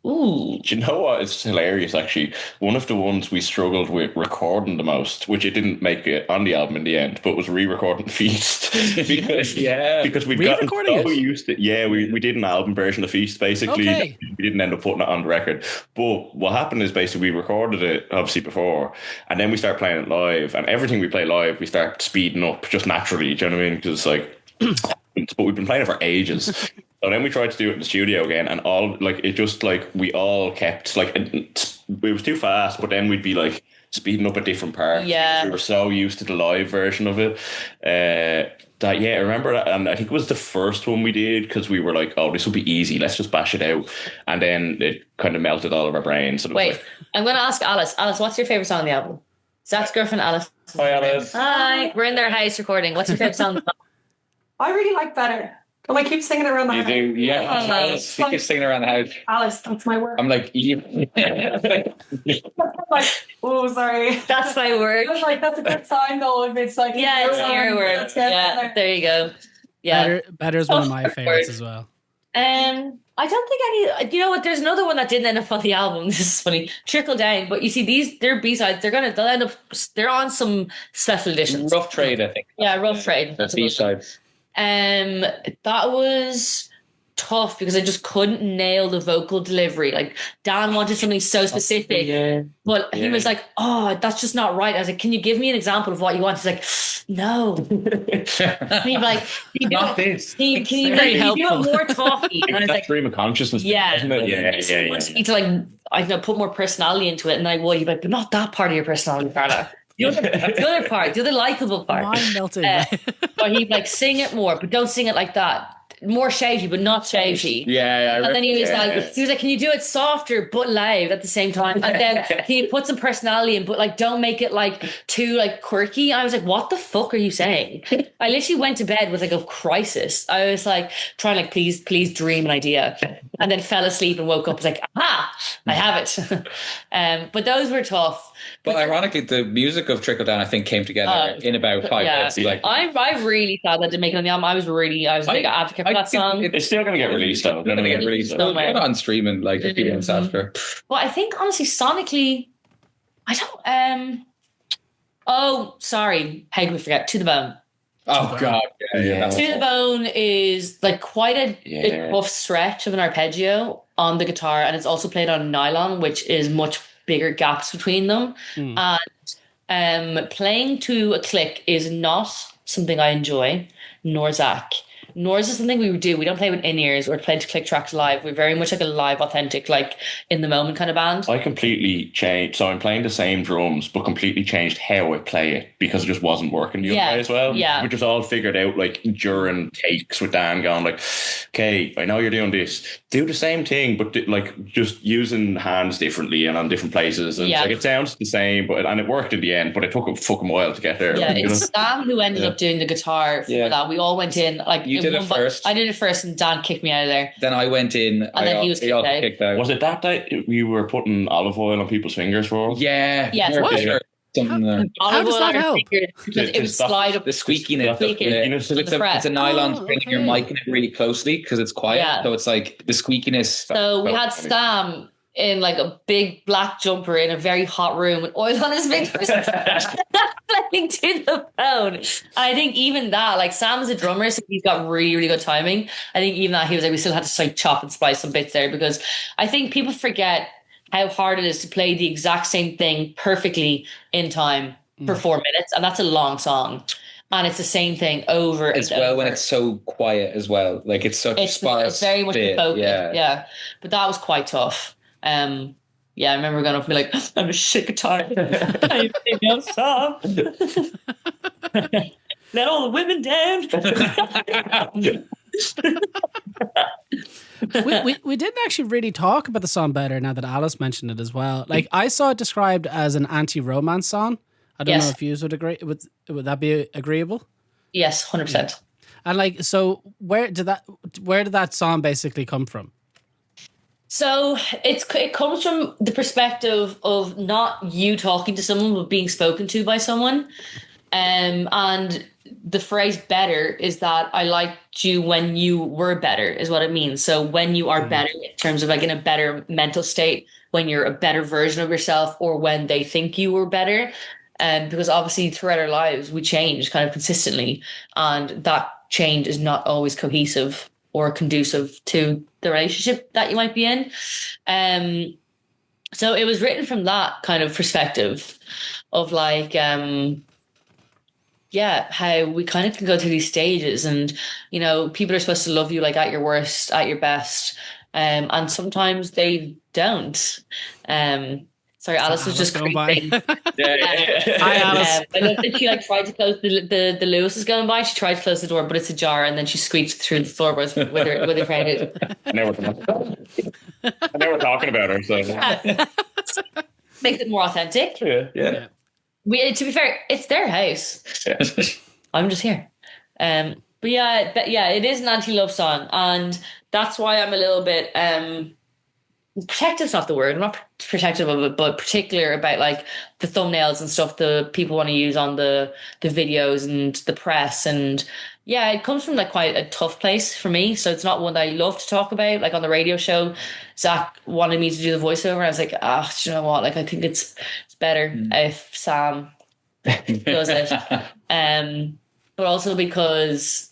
Do you know what? It's hilarious, actually. One of the ones we struggled with recording the most, which it didn't make it on the album in the end, but was re-recording Feast. because we'd gotten so used to it. Yeah, we did an album version of Feast, basically. Okay. We didn't end up putting it on the record. But what happened is basically we recorded it, obviously, before, and then we start playing it live, and everything we play live, we start speeding up just naturally, do you know what I mean? Because it's like... but we've been playing it for ages. So then we tried to do it in the studio again, and we all kept like it was too fast, but then we'd be like speeding up at different parts. Yeah, we were so used to the live version of it. I remember that, and I think it was the first one we did because we were like, "Oh, this will be easy. Let's just bash it out," and then it kind of melted all of our brains. So wait, I'm going to ask Alice. Alice, what's your favorite song on the album? Zach's girlfriend, Alice. Hi, Alice. Hi. We're in their house recording. What's your favorite song? I really like Better. Can I keep singing around the house? Alice, you keep singing around the house. Alice, that's my word. I'm like, oh, sorry. That's my word. I was like, that's a good sign though. If it's like, yeah, it's your word. That's good. Yeah, there you go. Yeah, Better is one of my favorites as well. I don't think any. You know what? There's another one that didn't end up on the album. This is funny. Trickle Down, but you see, they're B-sides. They'll end up. They're on some special editions. Rough Trade, I think. Yeah, Rough Trade. That's B-sides. That was tough because I just couldn't nail the vocal delivery. Like Dan wanted something so specific, but he was like, "Oh, that's just not right." I was like, "Can you give me an example of what you want?" He's like, "No." He'd like, Not this. Can you do it more talky? And I was like, stream of consciousness. yeah, Isn't it? Yeah. You need to like, I don't know, put more personality into it. And I would, but not that part of your personality, Karla. The other part, the other likable part. Mind melting. Or he'd like sing it more, but don't sing it like that. More shouty, but not shouty. Yeah. And then he was like, "Can you do it softer but loud at the same time?" And then he put some personality in, but like, don't make it like too like quirky. I was like, "What the fuck are you saying?" I literally went to bed with like a crisis. I was like trying like, please dream an idea, and then fell asleep and woke up. Was like, "Aha, I have it." But those were tough. But ironically, the music of Trickle Down, I think, came together in about 5 minutes. Like, I really thought that to make it on the album. I was a big advocate for that song. It's still going to get released, though. Going to get released somewhere on streaming like a few months after. Well, I think honestly, sonically, I don't. Oh, sorry. How do we forget? To the Bone. Oh God, yeah. To the Bone is like quite a tough stretch of an arpeggio on the guitar, and it's also played on nylon, which is much bigger gaps between them. And playing to a click is not something I enjoy, nor Zach. Nor is it something we would do. We don't play with in-ears or play to click tracks live. We're very much like a live, authentic, like in the moment kind of band. I completely changed. So I'm playing the same drums, but completely changed how I play it because it just wasn't working the other way as well. Yeah. Which was all figured out like during takes with Dan going like, "Okay, I know you're doing this. Do the same thing, but like just using hands differently and on different places." And like it sounds the same, and it worked in the end, but it took a fucking while to get there. Yeah, it's Sam who ended up doing the guitar for that. We all went in like you did it first. I did it first, and Dan kicked me out of there. Then I went in, and then he was kicked out. Was it that you were putting olive oil on people's fingers for? Yeah. Yes. What? Something there. How does that help? It would slide up the squeakiness. It's a nylon string. You're micing it really closely because it's quiet. Yeah. So it's like the squeakiness. So we had Sam in like a big black jumper in a very hot room with oil on his fingers playing To the Bone. And I think even that, like Sam's a drummer, so he's got really, really good timing. I think even that he was like, we still had to like chop and splice some bits there because I think people forget how hard it is to play the exact same thing perfectly in time for 4 minutes. And that's a long song. And it's the same thing over as and well over. When it's so quiet as well. Like it's such sparse. It's very much the focus. Yeah. But that was quite tough. I remember going up and be like, "I'm a shit guitar. I sing no song. Let all the women down." we didn't actually really talk about the song better now that Alice mentioned it as well. Like I saw it described as an anti-romance song. I don't know if you would agree. Would that be agreeable? Yes, 100%. And like, so where did that song basically come from? So it comes from the perspective of not you talking to someone, but being spoken to by someone. And the phrase "better" is that I liked you when you were better, is what it means. So when you are better in terms of like in a better mental state, when you're a better version of yourself, or when they think you were better. Because obviously throughout our lives, we change kind of consistently, and that change is not always cohesive or conducive to the relationship that you might be in. So it was written from that kind of perspective of like, how we kind of can go through these stages and, you know, people are supposed to love you like at your worst, at your best. And sometimes they don't. Sorry, Alice was just going by. Hi, Alice. I love that she like tried to close the Lewis is going by. She tried to close the door, but it's ajar, and then she squeaked through the floorboards with her crowded. I never talking about her, so makes it more authentic. Yeah. To be fair, it's their house. Yeah. I'm just here. But it is an anti-love song, and that's why I'm a little bit protective's not the word. I'm not protective of it, but particular about like the thumbnails and stuff the people want to use on the videos and the press. And yeah, it comes from like quite a tough place for me. So it's not one that I love to talk about. Like on the radio show, Zach wanted me to do the voiceover. And I was like, do you know what? Like, I think it's better if Sam does it. But also because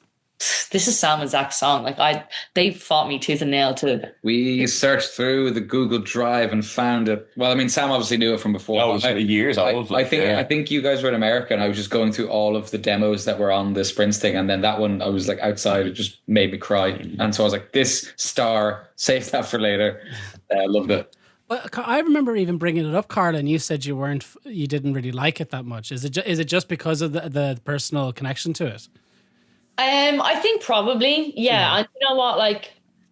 this is Sam and Zach's song. Like they fought me tooth and nail to. We searched through the Google Drive and found it. Well, I mean, Sam obviously knew it from before. Oh, it was years old. I think you guys were in America, and I was just going through all of the demos that were on the Sprints thing, and then that one I was like outside. It just made me cry, and so I was like, "This star, save that for later." I loved it. Well, I remember even bringing it up, Karla, and you said you didn't really like it that much. Is it just because of the personal connection to it? I think probably, yeah. And you know what, like,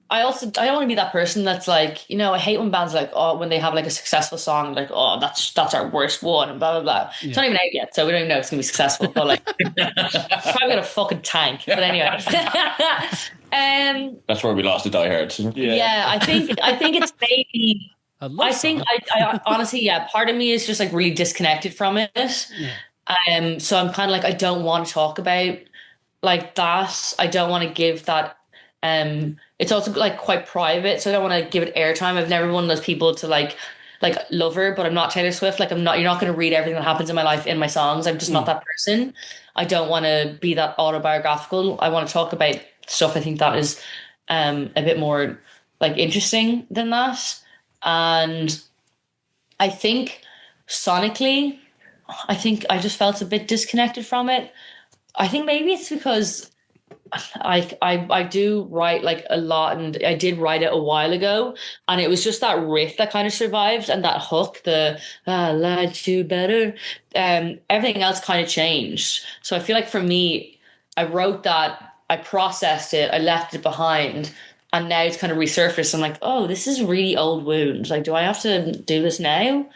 I don't want to be that person that's like, you know, I hate when bands like, oh, when they have like a successful song, like, oh, that's our worst one, and blah blah blah. Yeah. It's not even out yet, so we don't even know if it's gonna be successful. But like, probably got a fucking tank. But anyway, that's where we lost the diehards. Yeah, I think it's maybe. I honestly, yeah, part of me is just like really disconnected from it. Yeah. So I'm kind of like, I don't want to talk about like that. I don't want to give that. It's also like quite private, so I don't want to give it airtime. I've never been one of those people to like love her, but I'm not Taylor Swift. Like you're not going to read everything that happens in my life in my songs. I'm just not that person. I don't want to be that autobiographical. I want to talk about stuff I think that is a bit more like interesting than that. And I think sonically, I think I just felt a bit disconnected from it. I think maybe it's because I do write like a lot, and I did write it a while ago, and it was just that riff that kind of survived, and that hook, the I lied you better. Everything else kind of changed. So I feel like for me, I wrote that, I processed it, I left it behind. And now it's kind of resurfaced. I'm like, oh, this is a really old wound. Like, do I have to do this now?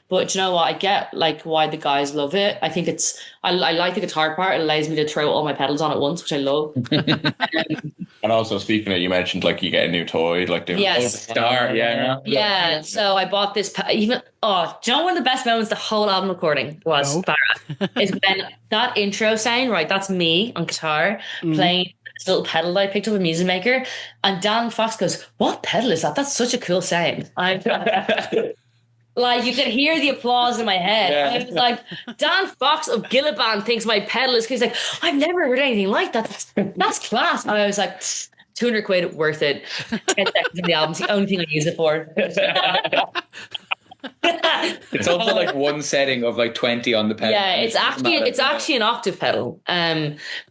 But you know what? I get like why the guys love it. I think I like the guitar part. It allows me to throw all my pedals on at once, which I love. And also, speaking of, you mentioned like you get a new toy, like the star, yeah. So I bought this. Do you know one of the best moments the whole album recording was is when that intro sound, right? That's me on guitar playing this little pedal that I picked up at Music Maker, and Dan Fox goes, "What pedal is that? That's such a cool sound." Like, you could hear the applause in my head. Yeah. I was like, Dan Fox of Gilliban thinks my pedal is, he's like, I've never heard anything like that. That's class. And I was like, 200 quid, worth it. 10 seconds of the album, it's the only thing I use it for. It's also like one setting of like 20 on the pedal. Yeah, it's actually an octave pedal.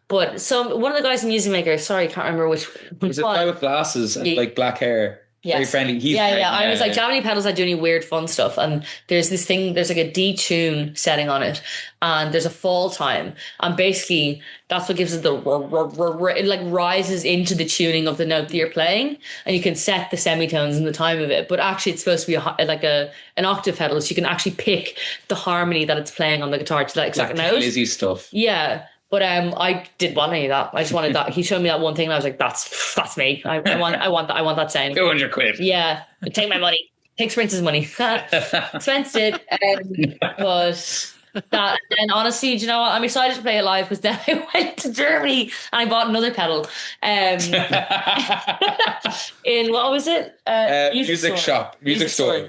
But so one of the guys in Music Maker, sorry, I can't remember which one. Was it a guy with glasses and like black hair? Yes. Very friendly. Yeah. I was like, do you have any pedals that do any weird fun stuff? And there's this thing, there's like a detune setting on it, and there's a fall time, and basically that's what gives it the it like rises into the tuning of the note that you're playing, and you can set the semitones and the time of it. But actually, it's supposed to be an octave pedal, so you can actually pick the harmony that it's playing on the guitar to that exact note. Lizzy stuff. Yeah. But I didn't want any of that. I just wanted that. He showed me that one thing, and I was like, "That's me. I want that sound." 200 quid. Yeah, take my money. Take Sprints' money. Spence did, but that. And honestly, do you know what? I'm excited to play it live, because then I went to Germany and I bought another pedal. In what was it? Music store.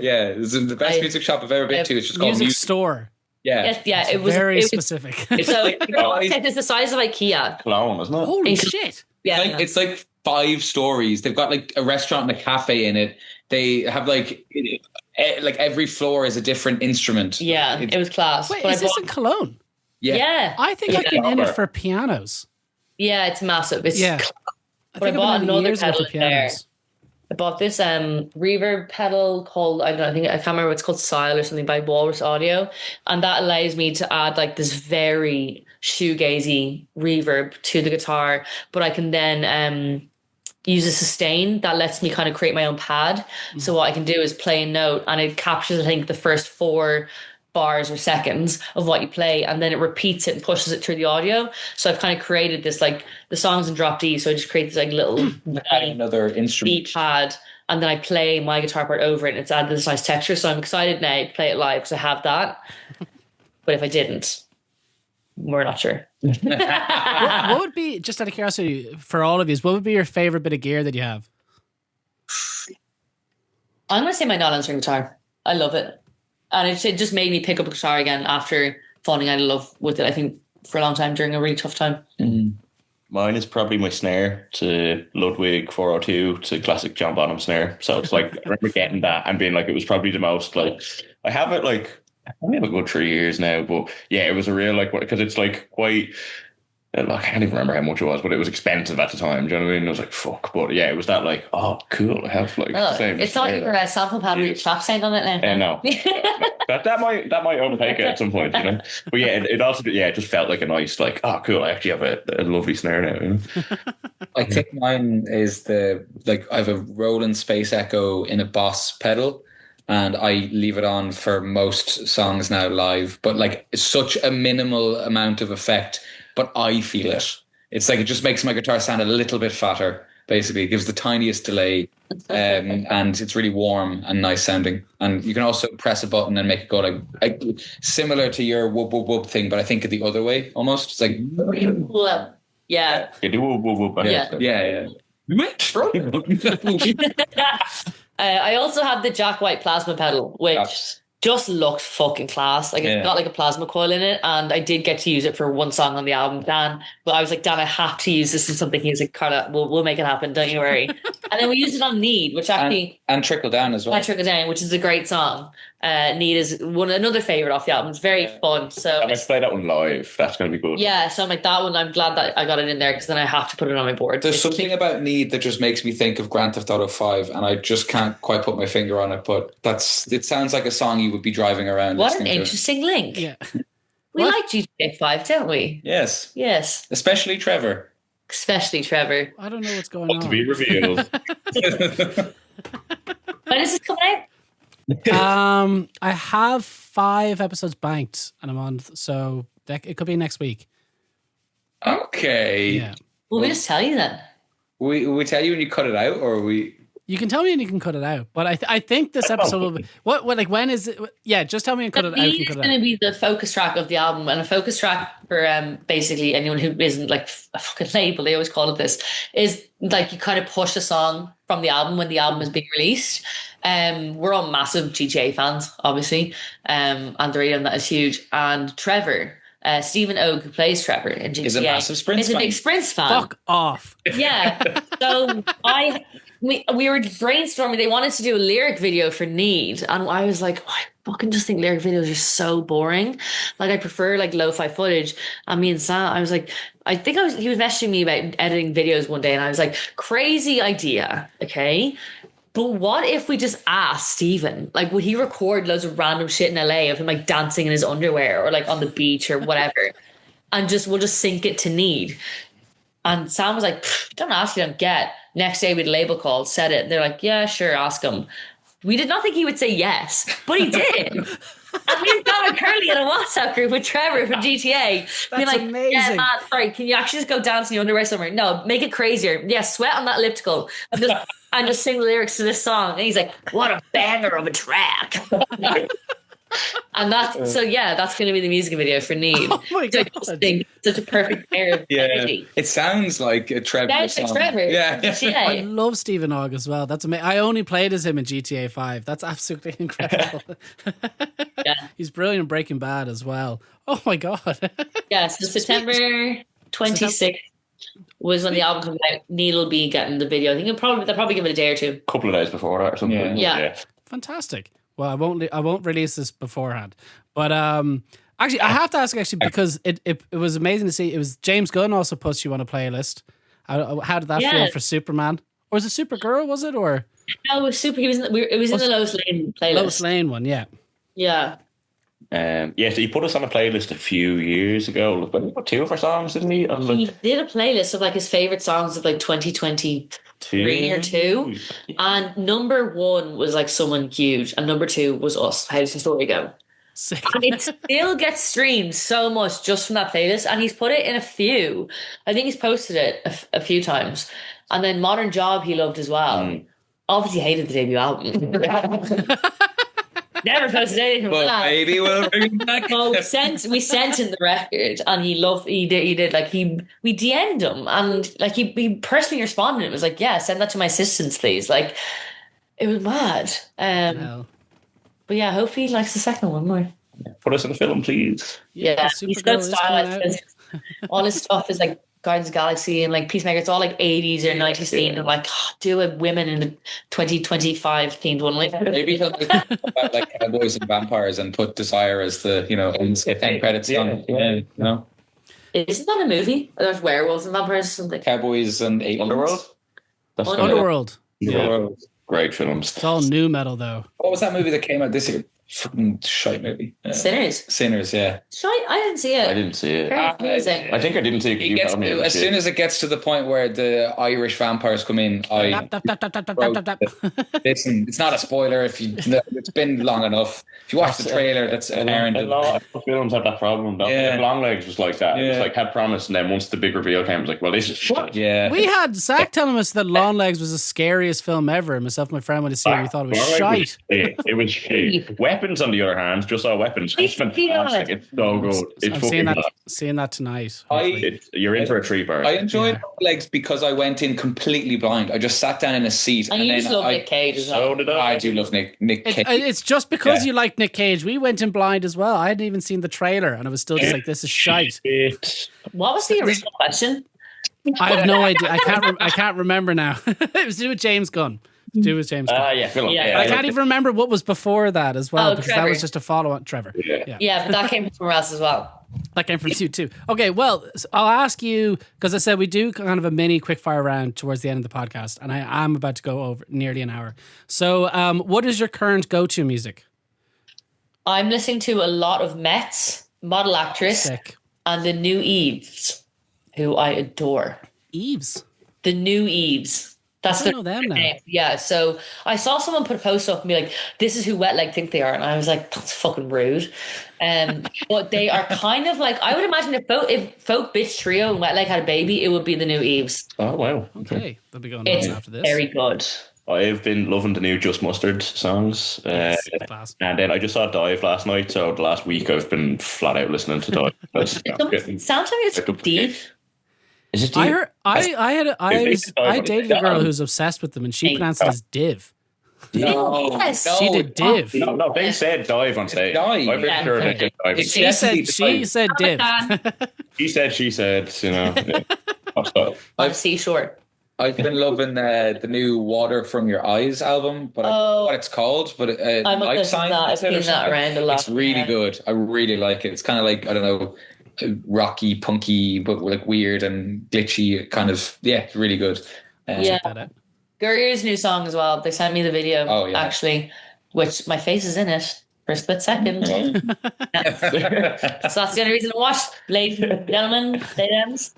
Yeah, it's the best music shop I've ever been to. It's just called Music Store. Yeah, it was very specific. So it's the size of IKEA. Cologne, isn't it? Holy shit! Yeah, it's like 5 stories. They've got like a restaurant and a cafe in it. They have like every floor is a different instrument. Yeah, it was class. Wait, is this in Cologne? Yeah. I think I've been in it for pianos. Yeah, it's massive. It's class. I bought another pedal there. I bought this reverb pedal called, I can't remember what it's called, Style or something, by Walrus Audio, and that allows me to add like this very shoegazy reverb to the guitar, but I can then use a sustain that lets me kind of create my own pad. So what I can do is play a note, and it captures, I think, the first 4 bars or seconds of what you play, and then it repeats it and pushes it through the audio. So I've kind of created this, like, the song's in drop D, so I just create this like little another instrument beat pad, and then I play my guitar part over it, and it's added this nice texture. So I'm excited now to play it live because I have that. But if I didn't, we're not sure. What would be, just out of curiosity for all of you, what would be your favorite bit of gear that you have? I'm going to say my non-answering guitar. I love it. And it just made me pick up a guitar again after falling out of love with it, I think, for a long time during a really tough time. Mm-hmm. Mine is probably my snare to Ludwig 402 to classic John Bonham snare. So it's like, I remember getting that and being like, it was probably the most like, I have it like, I only have a good 3 years now, but yeah, it was a real like, because it's like quite, I can't even remember how much it was, but it was expensive at the time. Do you know what I mean? I was like, fuck. But yeah, it was that like, oh, cool. I have like, it's not your sample pad with your track sound on it now. No. that might overtake it at some point, you know. But yeah, it also it just felt like a nice like, oh, cool. I actually have a lovely snare now. You know? I think mine is I have a Roland Space Echo in a Boss pedal. And I leave it on for most songs now live, but like it's such a minimal amount of effect, but I feel it. It's like it just makes my guitar sound a little bit fatter. Basically, it gives the tiniest delay, and it's really warm and nice sounding. And you can also press a button and make it go like similar to your whoop whoop whoop thing, but I think the other way almost. It's like yeah, you do whoop whoop whoop. Yeah. I also have the Jack White plasma pedal, which just looked fucking class. Like it's got like a plasma coil in it, and I did get to use it for one song on the album, Dan. But I was like, Dan, I have to use this in something. He was like, Karla, we'll make it happen. Don't you worry. And then we used it on Need, which actually and Trickle Down as well. And Trickle Down, which is a great song. Need is another favorite off the album. It's very fun. So let's play that one live. That's going to be good. Yeah, so I'm like that one. I'm glad that I got it in there because then I have to put it on my board. There's something about Need that just makes me think of Grand Theft Auto 5, and I just can't quite put my finger on it. But it sounds like a song you would be driving around. What an interesting link. Yeah, we like GTA 5, don't we? Yes. Especially Trevor. I don't know what's going on. To be revealed. When is this coming out? I have 5 episodes banked, and I'm on, so it could be next week. Okay. Yeah. Well, we just tell you then. We tell you when you cut it out, or we. You can tell me and you can cut it out, but I think this episode will be what like when is it? Yeah, just tell me and cut it out. It's going to be the focus track of the album, and a focus track for basically anyone who isn't like a fucking label. They always call it this. Is like you kind of push a song from the album when the album is being released. We're all massive GTA fans, obviously, and the rate on that is huge. And Trevor. Stephen Oak, who plays Trevor in GTA, is a massive Sprints fan. Is a big Sprints fan. Fuck off. Yeah. So we were brainstorming. They wanted to do a lyric video for Need, and I was like, I fucking just think lyric videos are so boring. Like I prefer like lo-fi footage. And me and Sam, I was like, he was messaging me about editing videos one day, and I was like, crazy idea, okay? But what if we just asked Stephen, like, would he record loads of random shit in LA of him like dancing in his underwear or like on the beach or whatever, and we'll just sync it to Need? And Sam was like, don't ask, you don't get. Next day we had a label call, said it. They're like, yeah, sure, ask him. We did not think he would say yes, but he did. And we've got a Curly in a WhatsApp group with Trevor from GTA. Being like, amazing. Yeah, man, sorry, can you actually just go dance in your underwear somewhere? No, make it crazier. Yeah, sweat on that elliptical. And just sing the lyrics to this song. And he's like, what a banger of a track. And that's going to be the music video for Need. Oh my God. Such a perfect pair of energy. It sounds like a Trevor song. Trevor. Yeah. I love Stephen Ogg as well. That's amazing. I only played as him in GTA 5. That's absolutely incredible. Yeah. He's brilliant in Breaking Bad as well. Oh my God. Yeah, so September 26th was when the album comes out. Need will be getting the video. I think they'll probably give it a day or two. A couple of days before that or something. Yeah. Fantastic. Well, I won't release this beforehand, but actually, I have to ask because it was amazing to see. It was James Gunn also puts you on a playlist. How did that feel for Superman? Or was it Supergirl? Was it or? No, it was Super. It was in the Lois Lane playlist. Lois Lane one, yeah. Yeah. So he put us on a playlist a few years ago. About 2 of our songs, didn't he? He did a playlist of like his favorite songs of like 2023 or 2, and number 1 was like Someone Huge, and number 2 was Us. How does the story go? Sick. And it still gets streamed so much just from that playlist, and he's put it in a few. I think he's posted it a few times, and then Modern Job he loved as well. Obviously hated the debut album. Never posted anything. But maybe we'll bring it back. Well, we sent him the record, and he did like we DM'd him, and like he personally responded. It was like, yeah, send that to my assistants, please. Like, it was mad. But yeah, hopefully he likes the second one more. Put us in the film, please. Yeah, he's got style. All his stuff is like Guardians of the Galaxy and like Peacemaker. It's all like 80s or 90s themed, and like do a women in the 2025 themed one. Like Maybe he'll make about like cowboys and vampires and put Desire as the end credits song. Yeah, no. Isn't that a movie? There's werewolves and vampires or something. Cowboys and aliens. Underworld. That's Underworld. Underworld. Great films. It's all new metal though. What was that movie that came out this year? Fucking shite movie. Sinners, yeah. I didn't see it. I didn't see it. Very confusing. I think I didn't see it. As soon as it gets to the point where the Irish vampires come in, listen, it's not a spoiler if it's been long enough. If you watch the trailer, that's inherent. A lot of films have that problem. Yeah. Long Legs was like that. Yeah. It was like had promise, and then once the big reveal came, it was like, well, this is shit. Yeah. We had Zach telling us that Long Legs was the scariest film ever. And myself and my friend went to see it. We thought it was shite. It was shit. Weapons, on the other hand, just saw Weapons. It's fantastic. It's so good. I'm seeing that tonight. You're in for a treat, Barry. I enjoyed Legs because I went in completely blind. I just sat down in a seat. And you just love Nick Cage as well. So did I. I do love Nick Cage. It's just because you like Nick Cage. We went in blind as well. I hadn't even seen the trailer, and I was still just like, "This is shite." What was the original question? I have no idea. I can't remember now. It was to do with James Gunn. Philip. Yeah. I can't even remember what was before that as well, because Trevor. that was just a follow-on. Trevor. Yeah, but that came from somewhere else as well. That came from you too. Okay, well, I'll ask you, because I said we do kind of a mini quickfire round towards the end of the podcast, and I am about to go over nearly an hour. So what is your current go-to music? I'm listening to a lot of Mets, Model Actress, Sick. and the new Eves, who I adore. Eves? The new Eves. That's I don't know them now. name. Yeah, so I saw someone put a post up and be like, "This is who Wet Leg think they are," and I was like, "That's fucking rude." But they are kind of like, I would imagine if Folk Bitch Trio and Wet Leg had a baby, it would be the new Eves. Oh wow. Okay, they'll be going It's on after this. very good. I've been loving the new Just Mustard songs. Class. And then I just saw Dive last night, so the last week I've been flat out listening to Dive. Sounds like it's deep. Is it I dated a girl who's obsessed with them, and she pronounced it as Div. Yes. She did Div. No, they said Dive on stage. Dive. I'm pretty sure they said Dive. She said Div. She said, you know. On Seashore. I've been loving the new Water From Your Eyes album, but I don't know what it's called, but I'm Life listening to that. I've seen that around a lot. It's really good. I really like it. It's kind of like, I don't know, rocky, punky, but like weird and glitchy kind of, it's really good. Gurrier's new song as well. They sent me the video, actually, which my face is in it for a split second. So that's the only reason to watch. Ladies and gentlemen, ladies.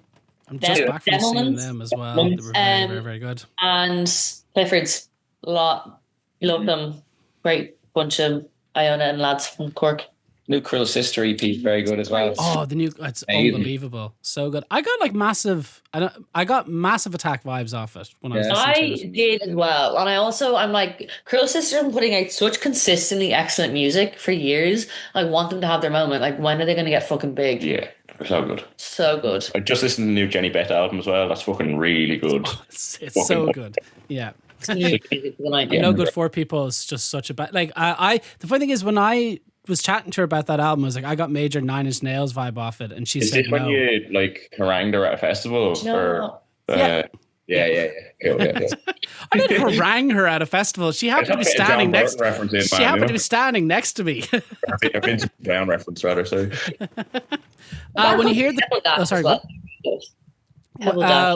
I'm just back from seeing them as well. They were very, very, very good. And Clifford's a lot. Love them. Great bunch of Iona and lads from Cork. New Krill Sister EP, very good as well. Oh, it's unbelievable. So good. I got massive Attack vibes off it when I was listening to it. I did as well. And I'm like, Krill Sister have been putting out such consistently excellent music for years. I want them to have their moment. Like, when are they going to get fucking big? Yeah, they're so good. So good. I just listened to the new Jenny Beth album as well. That's fucking really good. It's so good. Yeah. No Good For People is just such a bad. Like, the funny thing is, when I was chatting to her about that album, I was like, I got major Nine Inch Nails vibe off it, and she said no. Is it when you like harangued her at a festival? No. Yeah. Cool, I didn't harangue her at a festival. She happened to be standing next. She happened to be standing next to me. A Vince Brown reference, rather. Sorry. When you hear the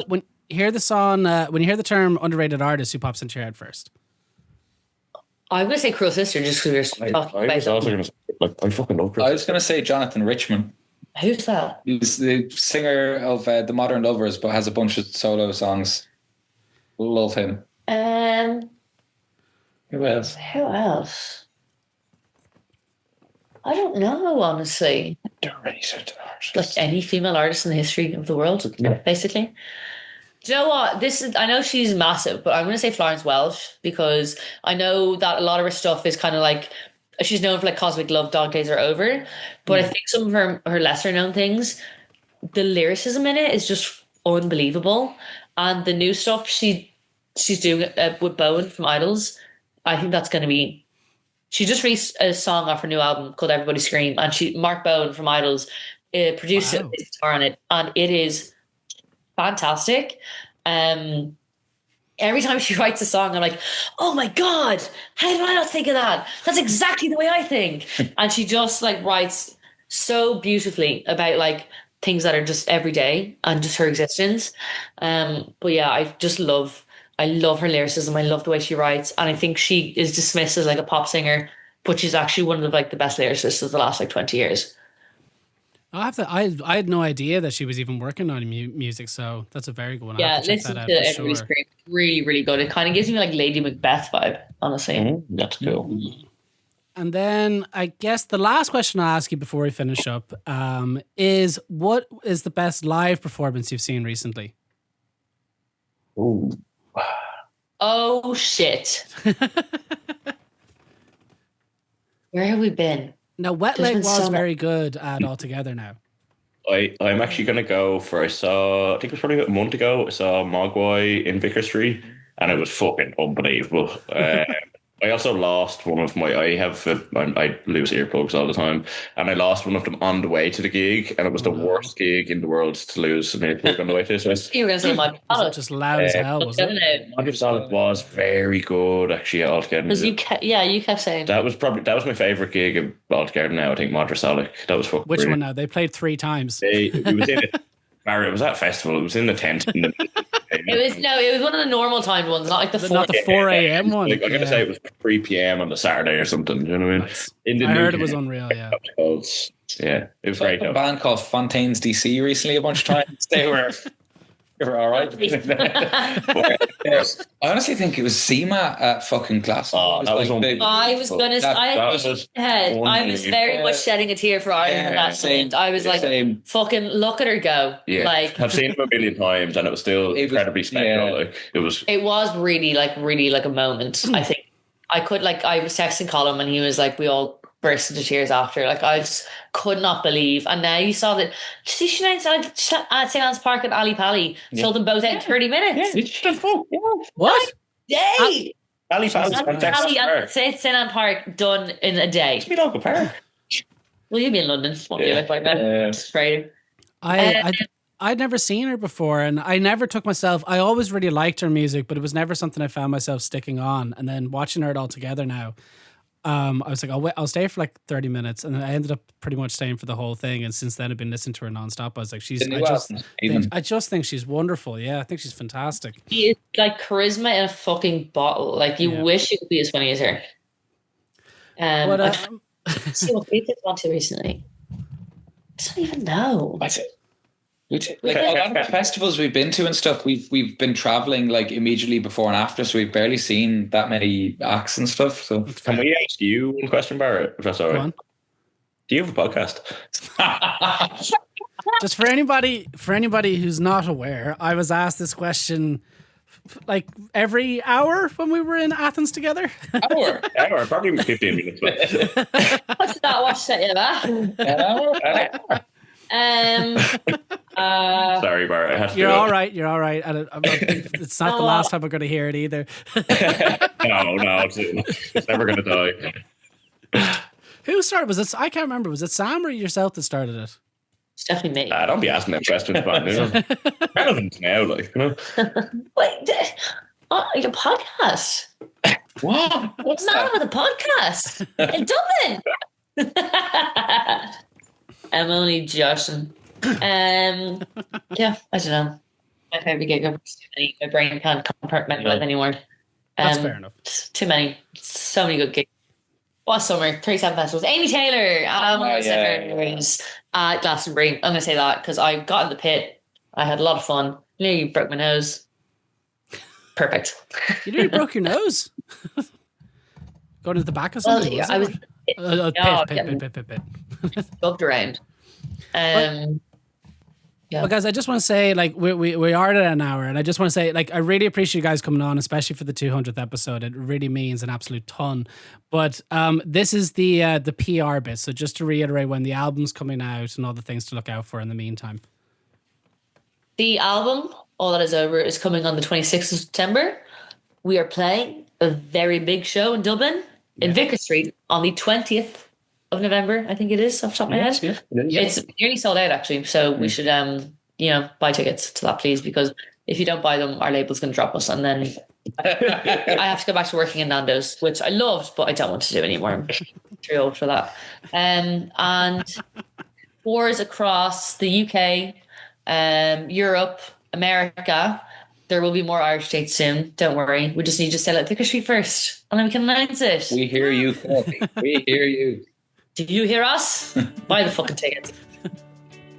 when you hear the song, when you hear the term underrated artist, who pops into your head first? I'm going to say Krill Sister just because we're talking about was also going to say, I fucking love Krill. I was going to say Jonathan Richman. Who's that? He's the singer of The Modern Lovers, but has a bunch of solo songs. Love him. Who else? I don't know, honestly. Underrated artist. Like any female artist in the history of the world, basically. Do you know what? I know she's massive, but I'm going to say Florence Welch, because I know that a lot of her stuff is kind of like, she's known for like Cosmic Love, Dog Days Are Over. But I think some of her lesser known things, the lyricism in it is just unbelievable. And the new stuff she's doing with Bowen from Idols, I think that's going to be, she just released a song off her new album called Everybody Scream. And Mark Bowen from Idols produced a guitar on it. And it is fantastic. Every time she writes a song, I'm like, oh my God, how did I not think of that? That's exactly the way I think. And she just like writes so beautifully about like things that are just everyday and just her existence. But yeah, I love her lyricism. I love the way she writes. And I think she is dismissed as like a pop singer, but she's actually one of the, like the best lyricists of the last like 20 years. I had no idea that she was even working on music, so that's a very good one. Yeah, I have to check listen that to out for Everybody sure. Scream. Really, really good. It kind of gives me like Lady Macbeth vibe, honestly. That's cool. And then I guess the last question I'll ask you before we finish up is, what is the best live performance you've seen recently? Ooh. Oh shit. Where have we been? Now, Wet There's Leg been was so very good at All Together now. I'm actually going to go for, I think it was probably about a month ago, I saw Mogwai in Vicar Street, and it was fucking unbelievable. I also lost one of my, I lose earplugs all the time, and I lost one of them on the way to the gig, and it was the worst gig in the world to lose an earplug on the way to. So You were going to say Mod Was it just loud as hell, was it? Modular Solid was very good, actually, altogether. Because you kept saying That was my favourite gig of altogether now, I think, Modular Solid. That was fucking Which brilliant. one now? They played 3 times. It was in it. Barry, it was at a festival. It was in the tent. it was one of the normal timed ones, not like the 4 Not the 4 a.m. one. Like, I'm going to say it was 3 p.m. on the Saturday or something. Do you know what I mean? Nice. In the I heard new it was year. unreal, yeah. Yeah, it was great. A Though. band called Fontaines DC recently a bunch of times. They were all right. I honestly think it was SEMA at fucking Glastonbury. Oh, that was I was gonna. I was very much shedding a tear for Ireland at that moment. I was like, fucking look at her go. Yeah, Like, I've seen him a million times, and it was still incredibly special. Yeah. Like it was. it was really like a moment. I think I was texting Colin and he was like, we all burst into tears after. Like, I just could not believe. And now you saw that. See, she announced at St. Anne's Park and Ali Pally sold them both out in 30 minutes. What? Day. Ali Pally's fantastic. St. Anne's Park done in a day. It's me local park. Will you be in London? Won't you like that? It's Friday. I'd never seen her before, and I never took myself. I always really liked her music, but it was never something I found myself sticking on. And then watching her all together now, I was like, I'll stay for like 30 minutes, and I ended up pretty much staying for the whole thing. And since then, I've been listening to her nonstop. I was like, I just think she's wonderful. Yeah, I think she's fantastic. She is like charisma in a fucking bottle. Like, you wish you could be as funny as her. See what Kate did want to recently. I don't even know. That's it. Like a lot of the festivals we've been to and stuff, we've been traveling like immediately before and after, so we've barely seen that many acts and stuff. So can we ask you one question, Barrett? If that's all right. Do you have a podcast? Just for anybody who's not aware, I was asked this question like every hour when we were in Athens together. Hour, probably 15 minutes. What's that? Watch that, yeah. Sorry, Bart. I had to You're all right. You're all right. And it's not the last time we're going to hear it either. No, it's never going to die. Who started? Was it? I can't remember. Was it Sam or yourself that started it? It's definitely me. Don't be asking them questions, man. Relevant now, like, you know. Wait, your podcast? what? What's that? With a podcast in Dublin. I'm only joshing. Yeah, I don't know. My favorite gig ever was too many. My brain can't compartmentalize anymore. That's fair enough. Too many. So many good gigs. What summer? 37 festivals. Amy Taylor. At Glastonbury. I'm going to say that because I got in the pit. I had a lot of fun. Nearly broke my nose. Perfect. You nearly broke your nose? Going to the back of something? Well, I was pit. bugged around. Well, guys, I just want to say, like, we are at an hour, and I just want to say, like, I really appreciate you guys coming on, especially for the 200th episode. It really means an absolute ton. But this is the PR bit. So just to reiterate, when the album's coming out and all the things to look out for in the meantime. The album, All That Is Over, is coming on the 26th of September. We are playing a very big show in Dublin, in Vicar Street, on the 20th of November, I think it is, off the top of my head. Yeah. It's nearly sold out, actually, so we should buy tickets to that, please, because if you don't buy them, our label's going to drop us, and then I have to go back to working in Nando's, which I loved, but I don't want to do anymore. I'm too old for that. And tours across the UK, Europe, America. There will be more Irish dates soon. Don't worry. We just need to sell out Thicker Street first, and then we can announce it. We hear you, Courtney. We hear you. Do you hear us? Buy the fucking tickets.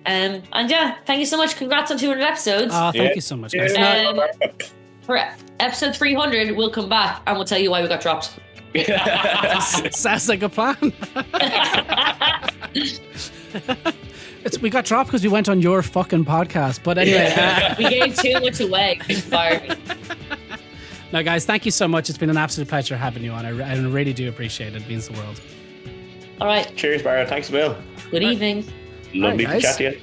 And yeah, thank you so much. Congrats on 200 episodes. Thank you so much, guys. For episode 300, we'll come back and we'll tell you why we got dropped. Sounds like a plan. We got dropped because we went on your fucking podcast. But anyway, we gave too much away. Now, guys, thank you so much. It's been an absolute pleasure having you on. I really do appreciate it. It means the world. All right. Cheers, Barra. Thanks, Bill. Good evening. Lovely to chat to you.